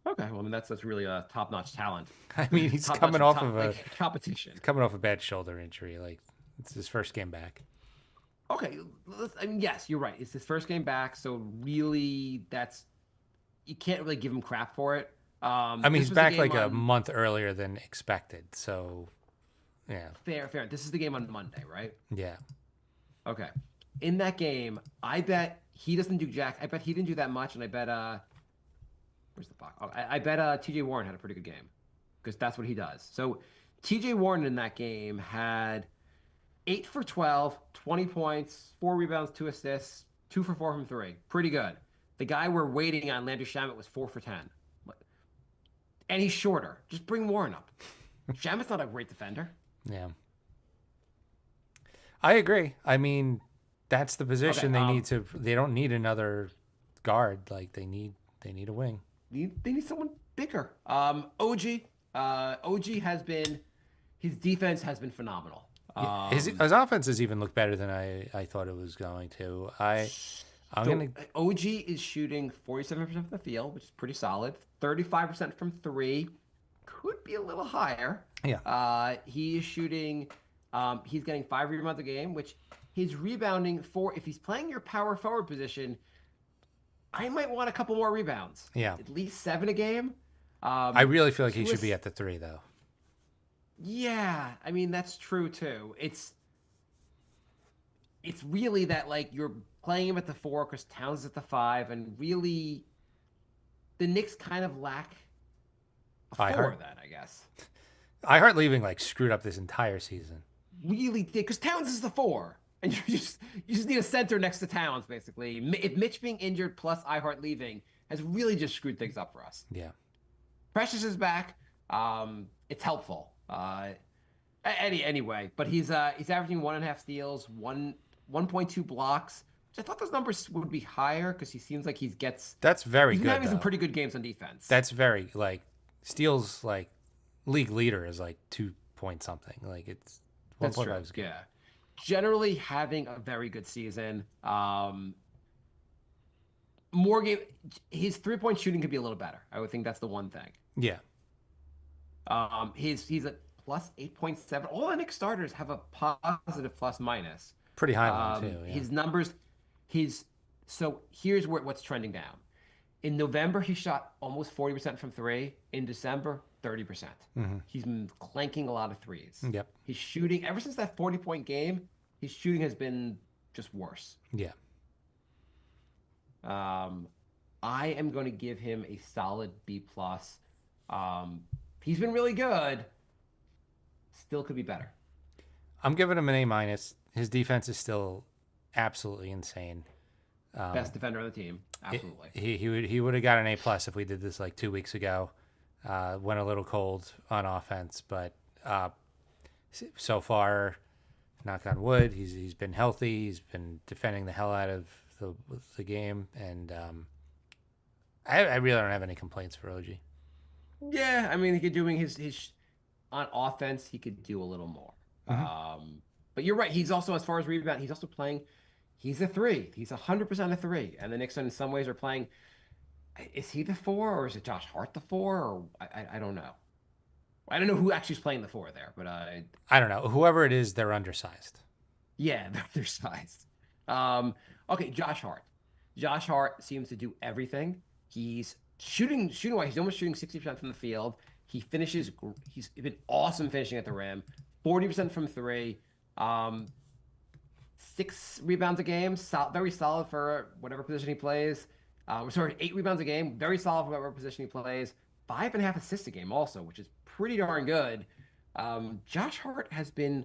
Okay, well, I mean that's really a top-notch talent. I mean, he's Top-notch coming off top, of a like, competition. coming off a bad shoulder injury. Like it's his first game back. Okay, I mean, yes, you're right. It's his first game back, so really, you can't really give him crap for it. I mean, This he's was the back game like a on- month earlier than expected. So, yeah, Fair. This is the game on Monday, right? yeah. Okay. In that game, I bet he doesn't do jack. I bet he didn't do that much, and I bet where's the puck? Oh, I bet T.J. Warren had a pretty good game because that's what he does. So T.J. Warren in that game had 8 for 12, 20 points, 4 rebounds, 2 assists, 2 for 4 from 3. Pretty good. The guy we're waiting on, Landry Shamet, was 4 for 10. And he's shorter. Just bring Warren up. Shamet's not a great defender. Yeah. I agree. I mean, that's the position Okay, they need to. They don't need another guard. Like they need a wing. They need someone bigger. OG has been, his defense has been phenomenal. His offense has even looked better than I thought it was going to. I'm gonna. OG is shooting 47% from the field, which is pretty solid. 35% from 3, could be a little higher. Yeah. He is shooting. He's getting 5 rebounds a game, which his rebounding if he's playing your power forward position, I might want a couple more rebounds. Yeah. At least 7 a game. I really feel like he should Swiss- be at the 3 though. Yeah, I mean that's true too. It's really that like you're playing him at the 4 because Towns is at the 5, and really the Knicks kind of lack a 4 of that, I guess. Ihart leaving like screwed up this entire season. Really did because Towns is the 4, and you just need a center next to Towns basically. If Mitch being injured plus Ihart leaving has really just screwed things up for us. Yeah. Precious is back. It's helpful. Anyway, but he's averaging 1.5 steals, 1.2 blocks. Which I thought those numbers would be higher because he seems like That's very he's good. having some though. pretty good games on defense. That's very like steals like league leader is like 2 point something. Like it's 1.5 is good. Yeah. Generally having a very good season. More game. His 3-point shooting could be a little better. I would think that's the one thing. Yeah. He's at plus 8.7. All the Knicks starters have a positive plus minus. Pretty high one too. Yeah. His numbers, so here's what's trending down. In November, he shot almost 40% from 3. In December, 30%. He's been clanking a lot of threes. Yep. He's shooting, ever since that 40-point game, his shooting has been just worse. Yeah. I am going to give him a solid B+. He's been really good. Still could be better. I'm giving him an A-. His defense is still absolutely insane. Best defender on the team. Absolutely. He would have got an A+ if we did this like 2 weeks ago. Went a little cold on offense, but so far, knock on wood, he's been healthy. He's been defending the hell out of the game, and I really don't have any complaints for OG. Yeah, I mean, he could doing his on offense, he could do a little more. But you're right. He's also, as far as rebound, he's also playing. He's a 3. He's 100% a 3. And the Knicks, in some ways, are playing. Is he the 4, or is it Josh Hart the 4? Or I don't know. I don't know who actually is playing the 4 there, but I don't know. Whoever it is, they're undersized. yeah, they're undersized. Okay, Josh Hart. Josh Hart seems to do everything. He's shooting wise. He's almost shooting 60% from the field. He finishes. He's been awesome finishing at the rim. 40% from 3. 6 rebounds a game. Very solid for whatever position he plays. 8 rebounds a game. Very solid for whatever position he plays. 5.5 assists a game also, which is pretty darn good. Josh Hart has been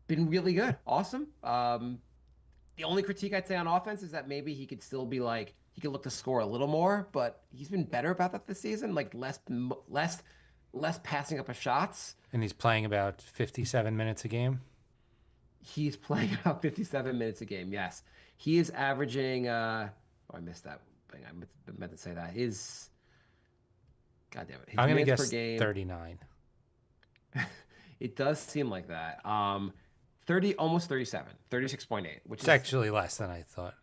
really good. Awesome. The only critique I'd say on offense is that maybe he could still be like, he could look to score a little more, but he's been better about that this season. Like less passing up of shots. And he's playing about 57 minutes a game. He's playing about 57 minutes a game. Yes, he is averaging. I missed that thing. I meant to say that God damn it. His I'm gonna minutes guess per game, 39. It does seem like that. 30, almost 37, 36.8, which It's is actually less than I thought.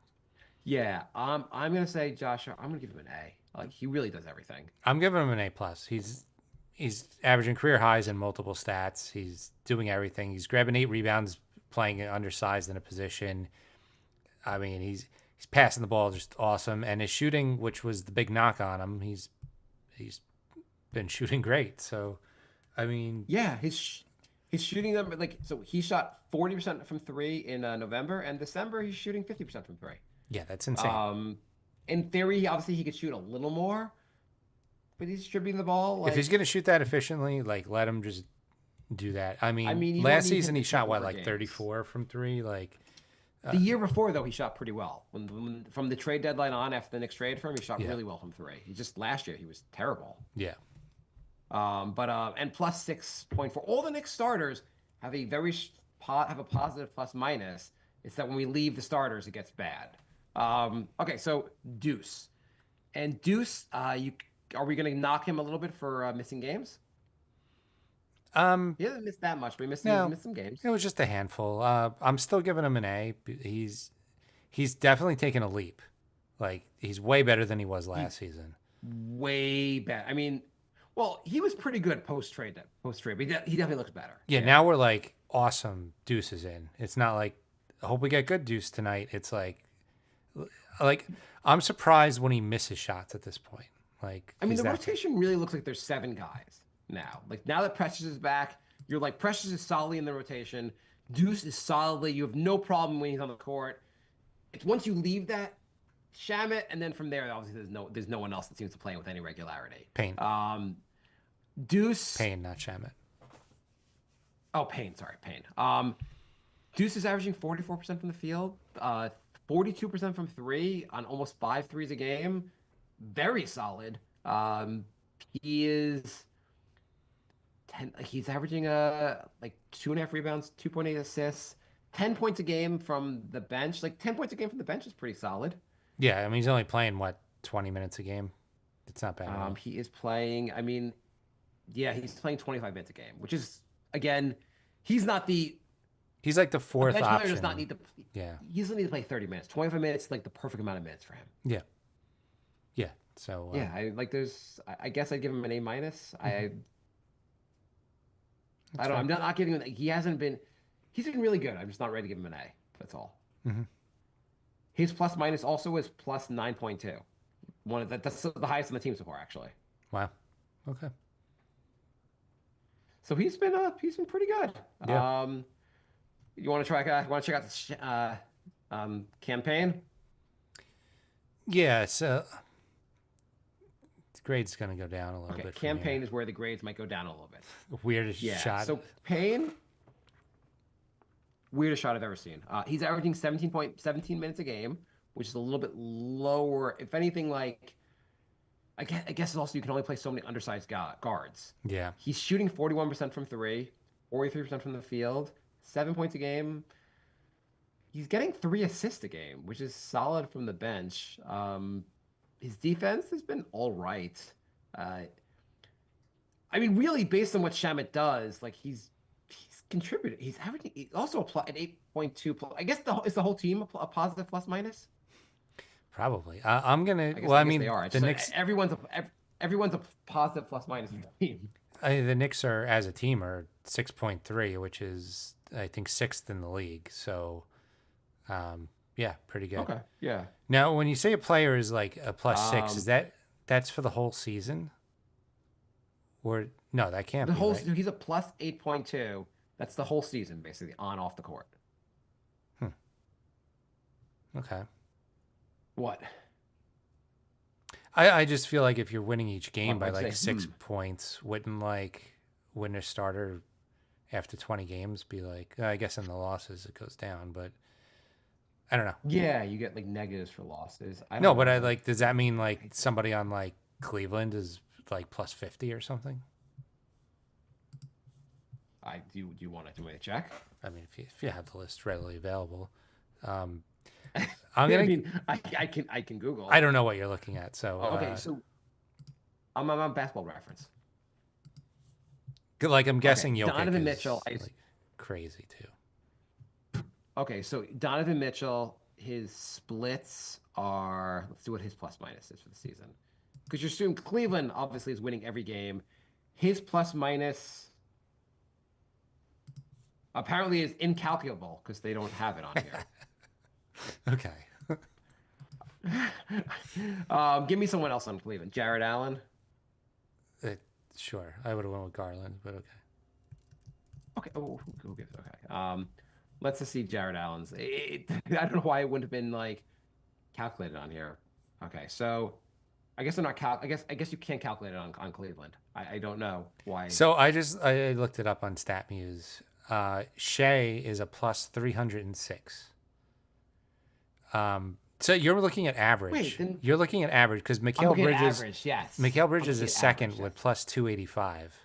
Yeah, I'm gonna say Josh. I'm gonna give him an A. Like he really does everything. I'm giving him an A plus. He's averaging career highs in multiple stats. He's doing everything. He's grabbing 8 rebounds, playing undersized in a position. I mean, he's passing the ball just awesome, and his shooting, which was the big knock on him, he's been shooting great. So, I mean, Yeah, his shooting number like so he shot 40% from three in November and December. He's shooting 50% from three. yeah, that's insane. In theory, obviously he could shoot a little more, but he's distributing the ball. Like, If he's gonna shoot that efficiently, like let him just do that. I mean, mean, you don't last need season him he to shot take what, over like games. 34 from three. Like, the year before, though, he shot pretty well. When from the trade deadline on, after the Knicks traded for him, he shot Yeah. really well from three. He just last year he was terrible. yeah, And plus 6.4. All the Knicks starters have a have a positive plus minus. It's that when we leave the starters, it gets bad. Okay, so Deuce, and Deuce, are we going to knock him a little bit for missing games? He hasn't missed that much, but he's No. missed some games. it was just a handful. I'm still giving him an A. He's definitely taken a leap. Like he's way better than he was last season. Way better. I mean, well, he was pretty good post trade, but he definitely looks better. Yeah, now we're like awesome. Deuce is in. It's not like I hope we get good Deuce tonight. It's like I'm surprised when he misses shots at this point. Like I mean, he's the that- rotation really looks like there's 7 guys now. Like now that Precious is back, you're like Precious is solidly in the rotation. Deuce is solidly. You have no problem when he's on the court. It's once you leave that, Shamit, and then from there, obviously there's no one else that seems to play with any regularity. Payne. Deuce. Payne, not Shamit. Oh, Payne. Sorry, Payne. Deuce is averaging 44% from the field, 42% from three on almost 5 threes a game. Very solid. He is 10. He's averaging like 2.5 rebounds, 2.8 assists, 10 points a game from the bench. Like 10 points a game from the bench is pretty solid. Yeah, I mean he's only playing what 20 minutes a game. It's not bad. At all. He is playing. I mean, yeah, he's playing 25 minutes a game, which is again, he's not the He's like the fourth bench player option. does not need to. Yeah. He doesn't need to play 30 minutes. 25 minutes is like the perfect amount of minutes for him. Yeah. Yeah. So Yeah, I guess I'd give him an A minus. I don't. I'm not giving him. He hasn't been. He's been really good. I'm just not ready to give him an A. That's all. Mhm. His plus minus also is plus 9.2. That's the highest on the team so far, actually. Wow. Okay. So he's been pretty good. Yeah. You want to check out the campaign? Yeah. So the grade's gonna go down a little Okay, bit. from campaign is where the grades might go down a little bit. here. Weirdest Yeah. shot. So Payne, weirdest shot I've ever seen. He's averaging 17 minutes a game, which is a little bit lower. If anything, like I guess also you can only play so many undersized guards. yeah. He's shooting 41% from three, 43% from the field, 7 points a game. He's getting 3 assists a game, which is solid from the bench. His defense has been all right. I mean, really, based on what Shamit does, like he's contributed. He's averaging also an 8.2. I guess is the whole team a positive plus minus? Probably. I'm gonna. I guess, Well, I mean, they are. It's the just, Knicks. everyone's a positive plus minus in the team. The Knicks are as a team are 6.3, which is I think 6th in the league. So, yeah, pretty good. Okay. Yeah. Now, when you say a player is like a plus 6, is that's for the whole season? Or no, that can't The be. whole Right? he's a plus 8.2. That's the whole season, basically, on off the court. Okay. What? I just feel like if you're winning each game by I'd like say, 6 points, wouldn't like win a starter after 20 games be like, I guess in the losses it goes down, but I don't know. Yeah, you get like negatives for losses. I No, don't but I know. like, does that mean like somebody on like Cleveland is like plus 50 or something? Do you want to check? I mean, if you have the list readily available, I'm I gonna. mean, I can Google. I don't know what you're looking at, so Okay, so I'm on Basketball Reference. like I'm guessing Jokic Donovan is Mitchell, like crazy too. Okay, so Donovan Mitchell, his splits are, let's see what his plus minus is for the season. Because you assume Cleveland obviously is winning every game. His plus minus apparently is incalculable because they don't have it on Okay. here. Give me someone else on Cleveland. Jared Allen. Uh, sure. I would have went with Garland, but okay. Okay. Oh, who gives? Okay. Let's just see Jared Allen's. I don't know why it wouldn't have been like calculated on here. Okay, so I guess they're not I guess you can't calculate it on Cleveland. I don't know why. So I looked it up on StatMuse. Shea is a plus 306. So you're looking at average. Wait, then You're looking at average because I'm Mikal looking at Bridges. average. Yes. Mikal I'm Bridges looking is at second average, with yes. plus 285,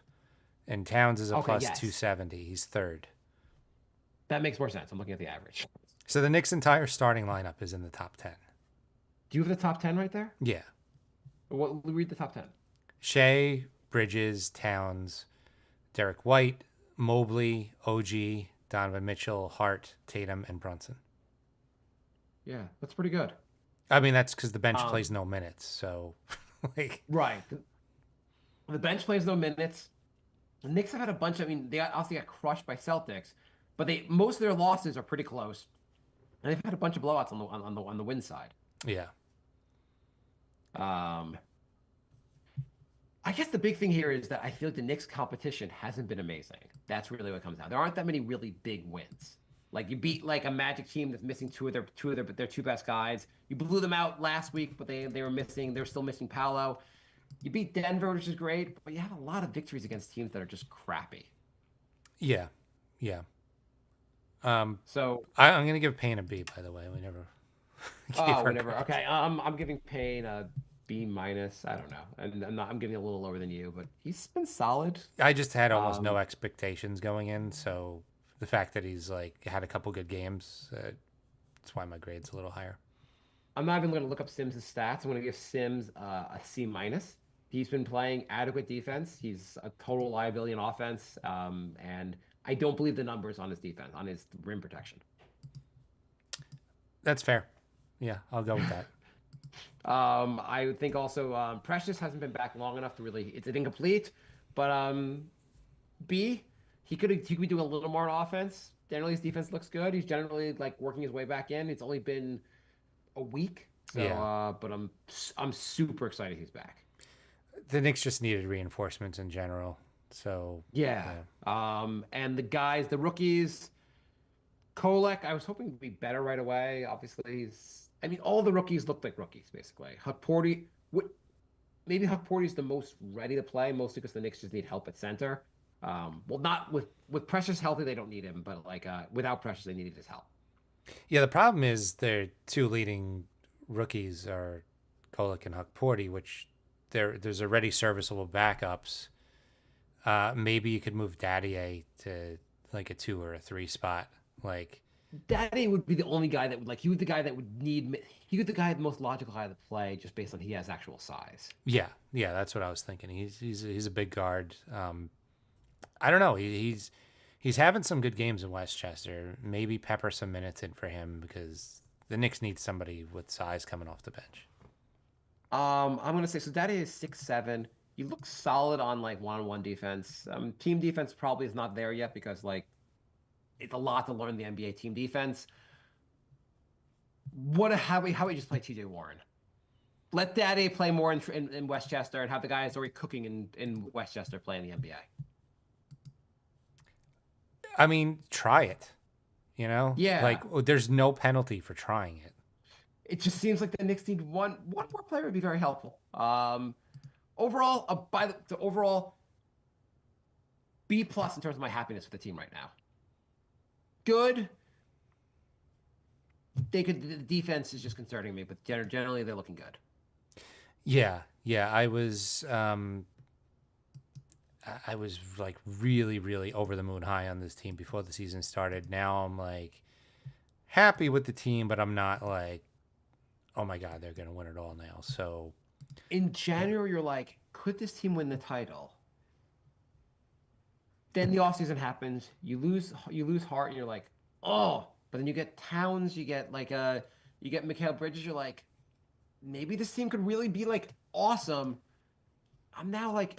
and Towns is a Okay, plus yes. 270. He's third. That makes more sense. I'm looking at the average. So the Knicks' entire starting lineup is in the top 10. Do you have the top 10 right there? Yeah. What? Read the top 10. Shea, Bridges, Towns, Derek White, Mobley, OG, Donovan Mitchell, Hart, Tatum, and Brunson. Yeah, that's pretty good. I mean, that's because the bench plays no minutes. So, like, Right. The bench plays no minutes. The Knicks have had a bunch. I mean, they obviously got crushed by Celtics, but most of their losses are pretty close, and they've had a bunch of blowouts on the win side. yeah. I guess the big thing here is that I feel like the Knicks competition hasn't been amazing. That's really what comes down. There aren't that many really big wins. Like you beat like a Magic team that's missing two of their two best guys. You blew them out last week, but they were still missing Paolo. You beat Denver, which is great, but you have a lot of victories against teams that are just crappy. Yeah. Yeah. So I'm going to give Payne a B, by the way. We never gave her whatever. credit. Okay, I'm giving Payne a B minus. I don't know, and I'm giving it a little lower than you, but he's been solid. I just had almost no expectations going in, so the fact that he's like had a couple good games, that's why my grade's a little higher. I'm not even going to look up Sims' stats. I'm going to give Sims a C minus. He's been playing adequate defense. He's a total liability in offense, and I don't believe the numbers on his defense, on his rim protection. That's fair. Yeah, I'll go with that. I would think also Precious hasn't been back long enough to really. It's an incomplete, but B, he could be doing a little more on offense. Generally, his defense looks good. He's generally like working his way back in. It's only been a week, so Yeah. but I'm super excited he's back. The Knicks just needed reinforcements in general. So Yeah. And the rookies, Kolek, I was hoping to be better right away. Obviously, all the rookies looked like rookies, basically. Maybe Huckporty's the most ready to play, mostly because the Knicks just need help at center. Well, not with Precious healthy, they don't need him, but like without Precious, they needed his help. yeah, the problem is their two leading rookies are Kolek and Huckporty, which there's already serviceable backups. Maybe you could move Daddier to like a 2 or a 3 spot. Like Daddy would be the only guy that would he would the guy that would need he would the guy the most logical guy to play just based on he has actual size. yeah, that's what I was thinking. He's a big guard. I don't know. He's having some good games in Westchester. Maybe pepper some minutes in for him because the Knicks need somebody with size coming off the bench. I'm gonna say so. Daddy is 6'7". He looks solid on like one-on-one defense. Team defense probably is not there yet because like it's a lot to learn the NBA team defense. How we just play TJ Warren? Let Daddy play more in Westchester and have the guys already cooking in Westchester play in the NBA. I mean, try it. You know, Yeah. Like there's no penalty for trying it. It just seems like the Knicks need one more player would be very helpful. Overall, overall B plus in terms of my happiness with the team right now. Good. The defense is just concerning me, but generally they're looking good. Yeah. I was like really, really over the moon high on this team before the season started. Now I'm like happy with the team, but I'm not like, oh my God, they're gonna win it all now. So In January, you're like, could this team win the title? Then the offseason happens. You lose Hart, and you're like, oh. But then you get Towns, you get Mikal Bridges. You're like, maybe this team could really be like awesome. I'm now like,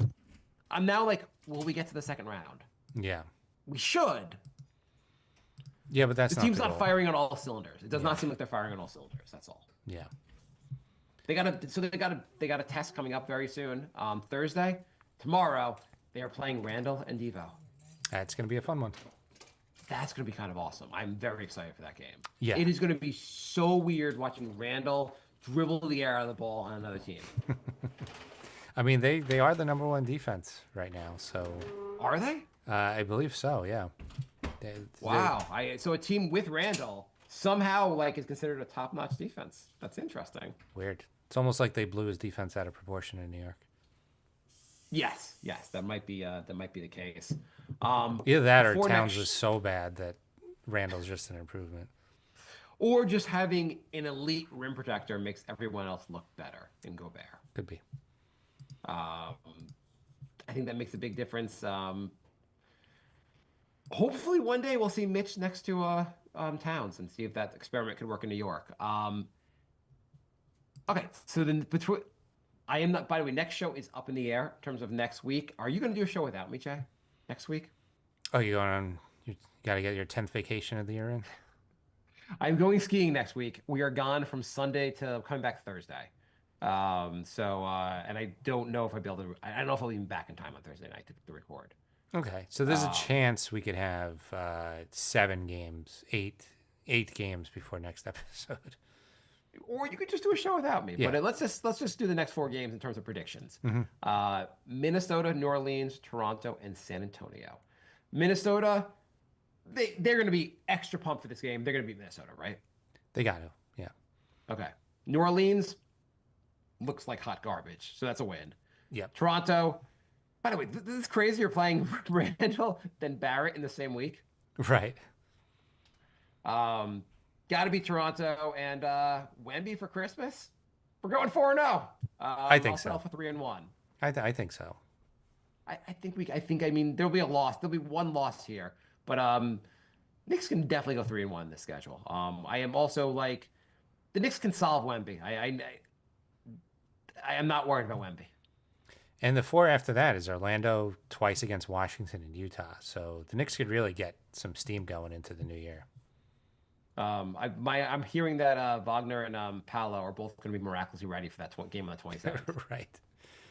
will we get to the second round? Yeah. We should. Yeah, but that's The not team's the not goal. firing on all cylinders. It does not seem like they're firing on all cylinders. That's all. Yeah. They got a test coming up very soon. Thursday, tomorrow, they are playing Randall and Devo. That's going to be a fun one. That's going to be kind of awesome. I'm very excited for that game. Yeah. It is going to be so weird watching Randall dribble the air out of the ball on another team. I mean, they are the number one defense right now, so Are they? I believe so. Yeah. Wow. So a team with Randall somehow like is considered a top-notch defense. That's interesting. Weird. It's almost like they blew his defense out of proportion in New York. Yes, that might be the case. Either that or before Towns next- was so bad that Randall's just an improvement. Or just having an elite rim protector makes everyone else look better in Gobert. Could be. I think that makes a big difference. Hopefully, one day we'll see Mitch next to Towns and see if that experiment could work in New York. Okay, so then between, I am not. By the way, next show is up in the air in terms of next week. Are you going to do a show without me, Jay? Next week? Oh, you going on? You got to get your 10th vacation of the year in? I'm going skiing next week. We are gone from Sunday to coming back Thursday. And I don't know if I'll be able to. I don't know if I'll be even back in time on Thursday night to record. Okay, so there's a chance we could have 7 games, eight games before next episode. Or you could just do a show without me. Yeah. But let's just do the next 4 games in terms of predictions. Minnesota, New Orleans, Toronto, and San Antonio. Minnesota, they're going to be extra pumped for this game. They're going to beat Minnesota, right? They got to, yeah. Okay. New Orleans looks like hot garbage, so that's a win. Yep. Toronto, by the way, this is crazy. You're playing Randall then Barrett in the same week. Right. Got to be Toronto and Wemby for Christmas. We're going 4-0. I think I'll so. settle for 3-1. I think so. I mean, there'll be a loss. There'll be one loss here, but Knicks can definitely go 3-1 in this schedule. I am also like, the Knicks can solve Wemby. I am not worried about Wemby. And the 4 after that is Orlando, twice against Washington and Utah. So the Knicks could really get some steam going into the new year. I'm hearing that Wagner and Paolo are both going to be miraculously ready for that game on the 27th. Right.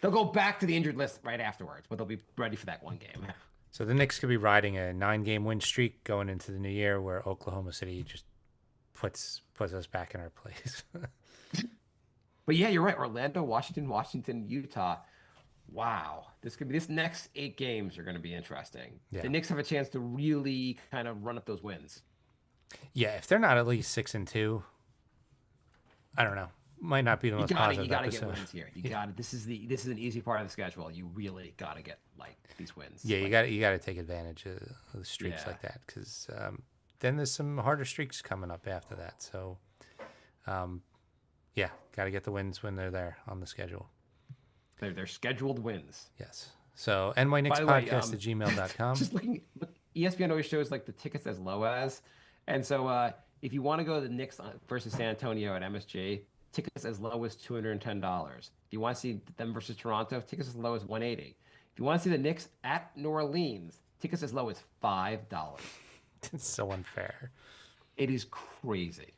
They'll go back to the injured list right afterwards, but they'll be ready for that one game. So the Knicks could be riding a 9-game win streak going into the new year, where Oklahoma City just puts us back in our place. But yeah, you're right. Orlando, Washington, Utah. Wow, this next 8 games are going to be interesting. Yeah. The Knicks have a chance to really kind of run up those wins. Yeah, if they're not at least 6-2, I don't know. Might not be the most positive You gotta episode. get wins here. You got to. This is an easy part of the schedule. You really got to get like these wins. Yeah, Like, you got to take advantage of the streaks Yeah. like that, because then there's some harder streaks coming up after that. So, yeah, got to get the wins when they're there on the schedule. they're scheduled wins. Yes. So NYKnicksPodcast By the way, at gmail.com. Just looking, ESPN always shows like the tickets as low as, and so if you want to go to the Knicks versus San Antonio at MSG, tickets as low as $210. If you want to see them versus Toronto, tickets as low as $180. If you want to see the Knicks at New Orleans, tickets as low as $5. It's so unfair. It is crazy.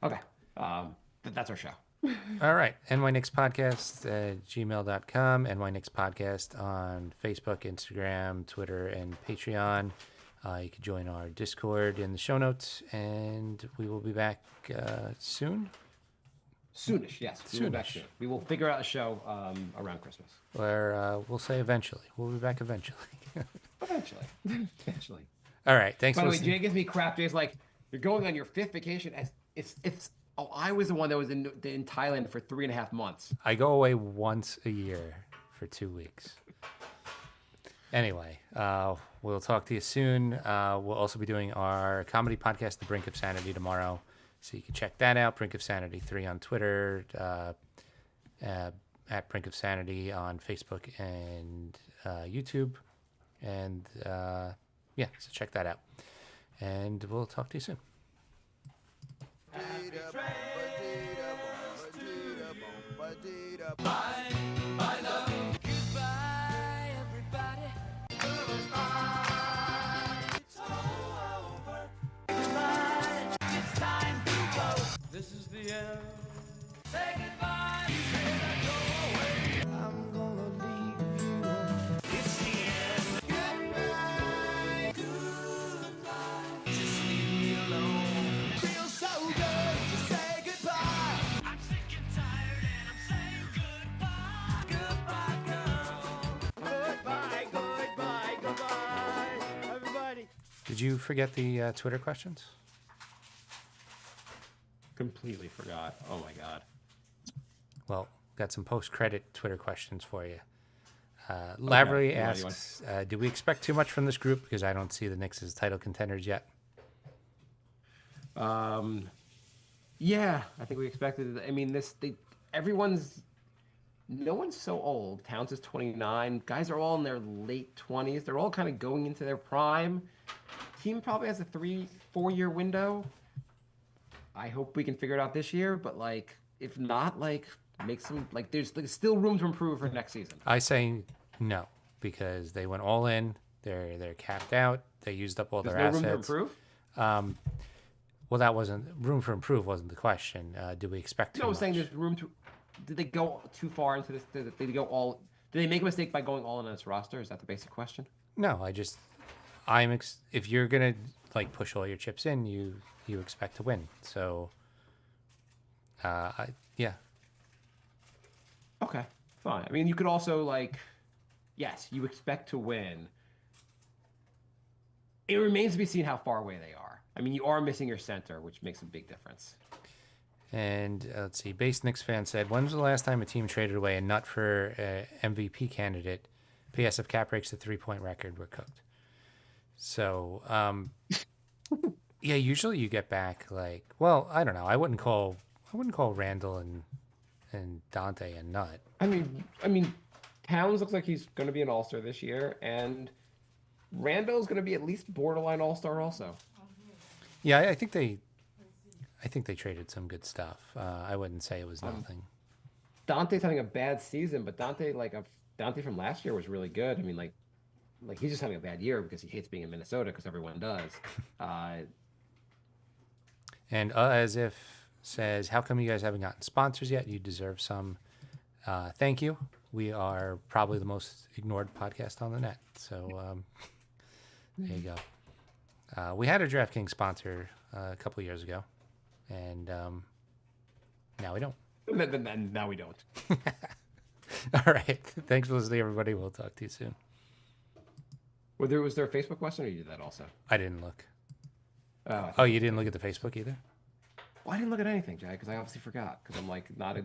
Okay, that's our show. All right. NYKnicksPodcast at gmail.com. NYKnicksPodcast on Facebook, Instagram, Twitter, and Patreon. You can join our Discord in the show notes, and we will be back soon. Soonish, yes. We will be back Soonish. soon. We will figure out a show around Christmas. Or we'll say eventually. We'll be back eventually. Eventually. All right. Thanks By for the way, listening. Jay gives me crap. Jay's like, you're going on your 5th vacation. As it's. Oh, I was the one that was in Thailand for 3.5 months. I go away once a year for 2 weeks. Anyway, we'll talk to you soon. We'll also be doing our comedy podcast, The Brink of Sanity, tomorrow. So you can check that out. Brink of Sanity 3 on Twitter, at Brink of Sanity on Facebook and YouTube. And yeah, so check that out. And we'll talk to you soon. Ba-dee-da-bum, ba-dee-da-bum. Did you forget the Twitter questions? Completely forgot. Oh my god. Well, got some post-credit Twitter questions for you. Lavery You want- asks, do we expect too much from this group? Because I don't see the Knicks as title contenders yet. Yeah, I think we expected. I mean, no one's so old. Towns is 29. Guys are all in their late 20s. They're all kind of going into their prime. Team probably has a 3-4 year window. I hope we can figure it out this year, but like, if not, like, make some like. There's still room to improve for next season. I say no because they went all in. They're capped out. They used up all There's their no assets. room to improve. Well, that wasn't room for improve. Wasn't the question? Do we expect too No, I was much? saying there's room to. Did they go too far into this? Did they go all? Did they make a mistake by going all in on this roster? Is that the basic question? No, if you're gonna like push all your chips in, you expect to win. So, yeah, Okay, fine. I mean, you could also like, yes, you expect to win. It remains to be seen how far away they are. I mean, you are missing your center, which makes a big difference. And let's see. Base Knicks fan said, "When was the last time a team traded away a nut for MVP candidate? P.S. If Cap breaks the 3-point record, we're cooked." So, yeah, usually you get back like, well, I don't know. I wouldn't call Randall and Dante a nut. I mean, Towns looks like he's going to be an All-Star this year, and Randall's going to be at least borderline All-Star also. Yeah, I think they traded some good stuff. I wouldn't say it was nothing. Dante's having a bad season, but Dante from last year was really good. I mean, like he's just having a bad year because he hates being in Minnesota because everyone does. And as if says, "How come you guys haven't gotten sponsors yet? You deserve some." Thank you. We are probably the most ignored podcast on the net. So there you go. We had a DraftKings sponsor a couple years ago, and now we don't. Now we don't. All right. Thanks for listening, everybody. We'll talk to you soon. Was there a Facebook question, or you did that also? I didn't look. Oh, Oh, you didn't look at the Facebook either? well, I didn't look at anything, Jay, because I obviously forgot. Because I'm like not.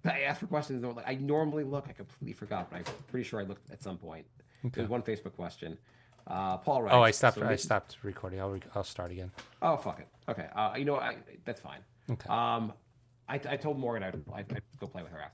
I asked for questions. And I normally look. I completely forgot, but I'm pretty sure I looked at some point. There's one Facebook question. Paul writes. Oh, I so stopped recording. I'll start again. Oh, fuck it. Okay. That's fine. Okay. I told Morgan I'd go play with her after that.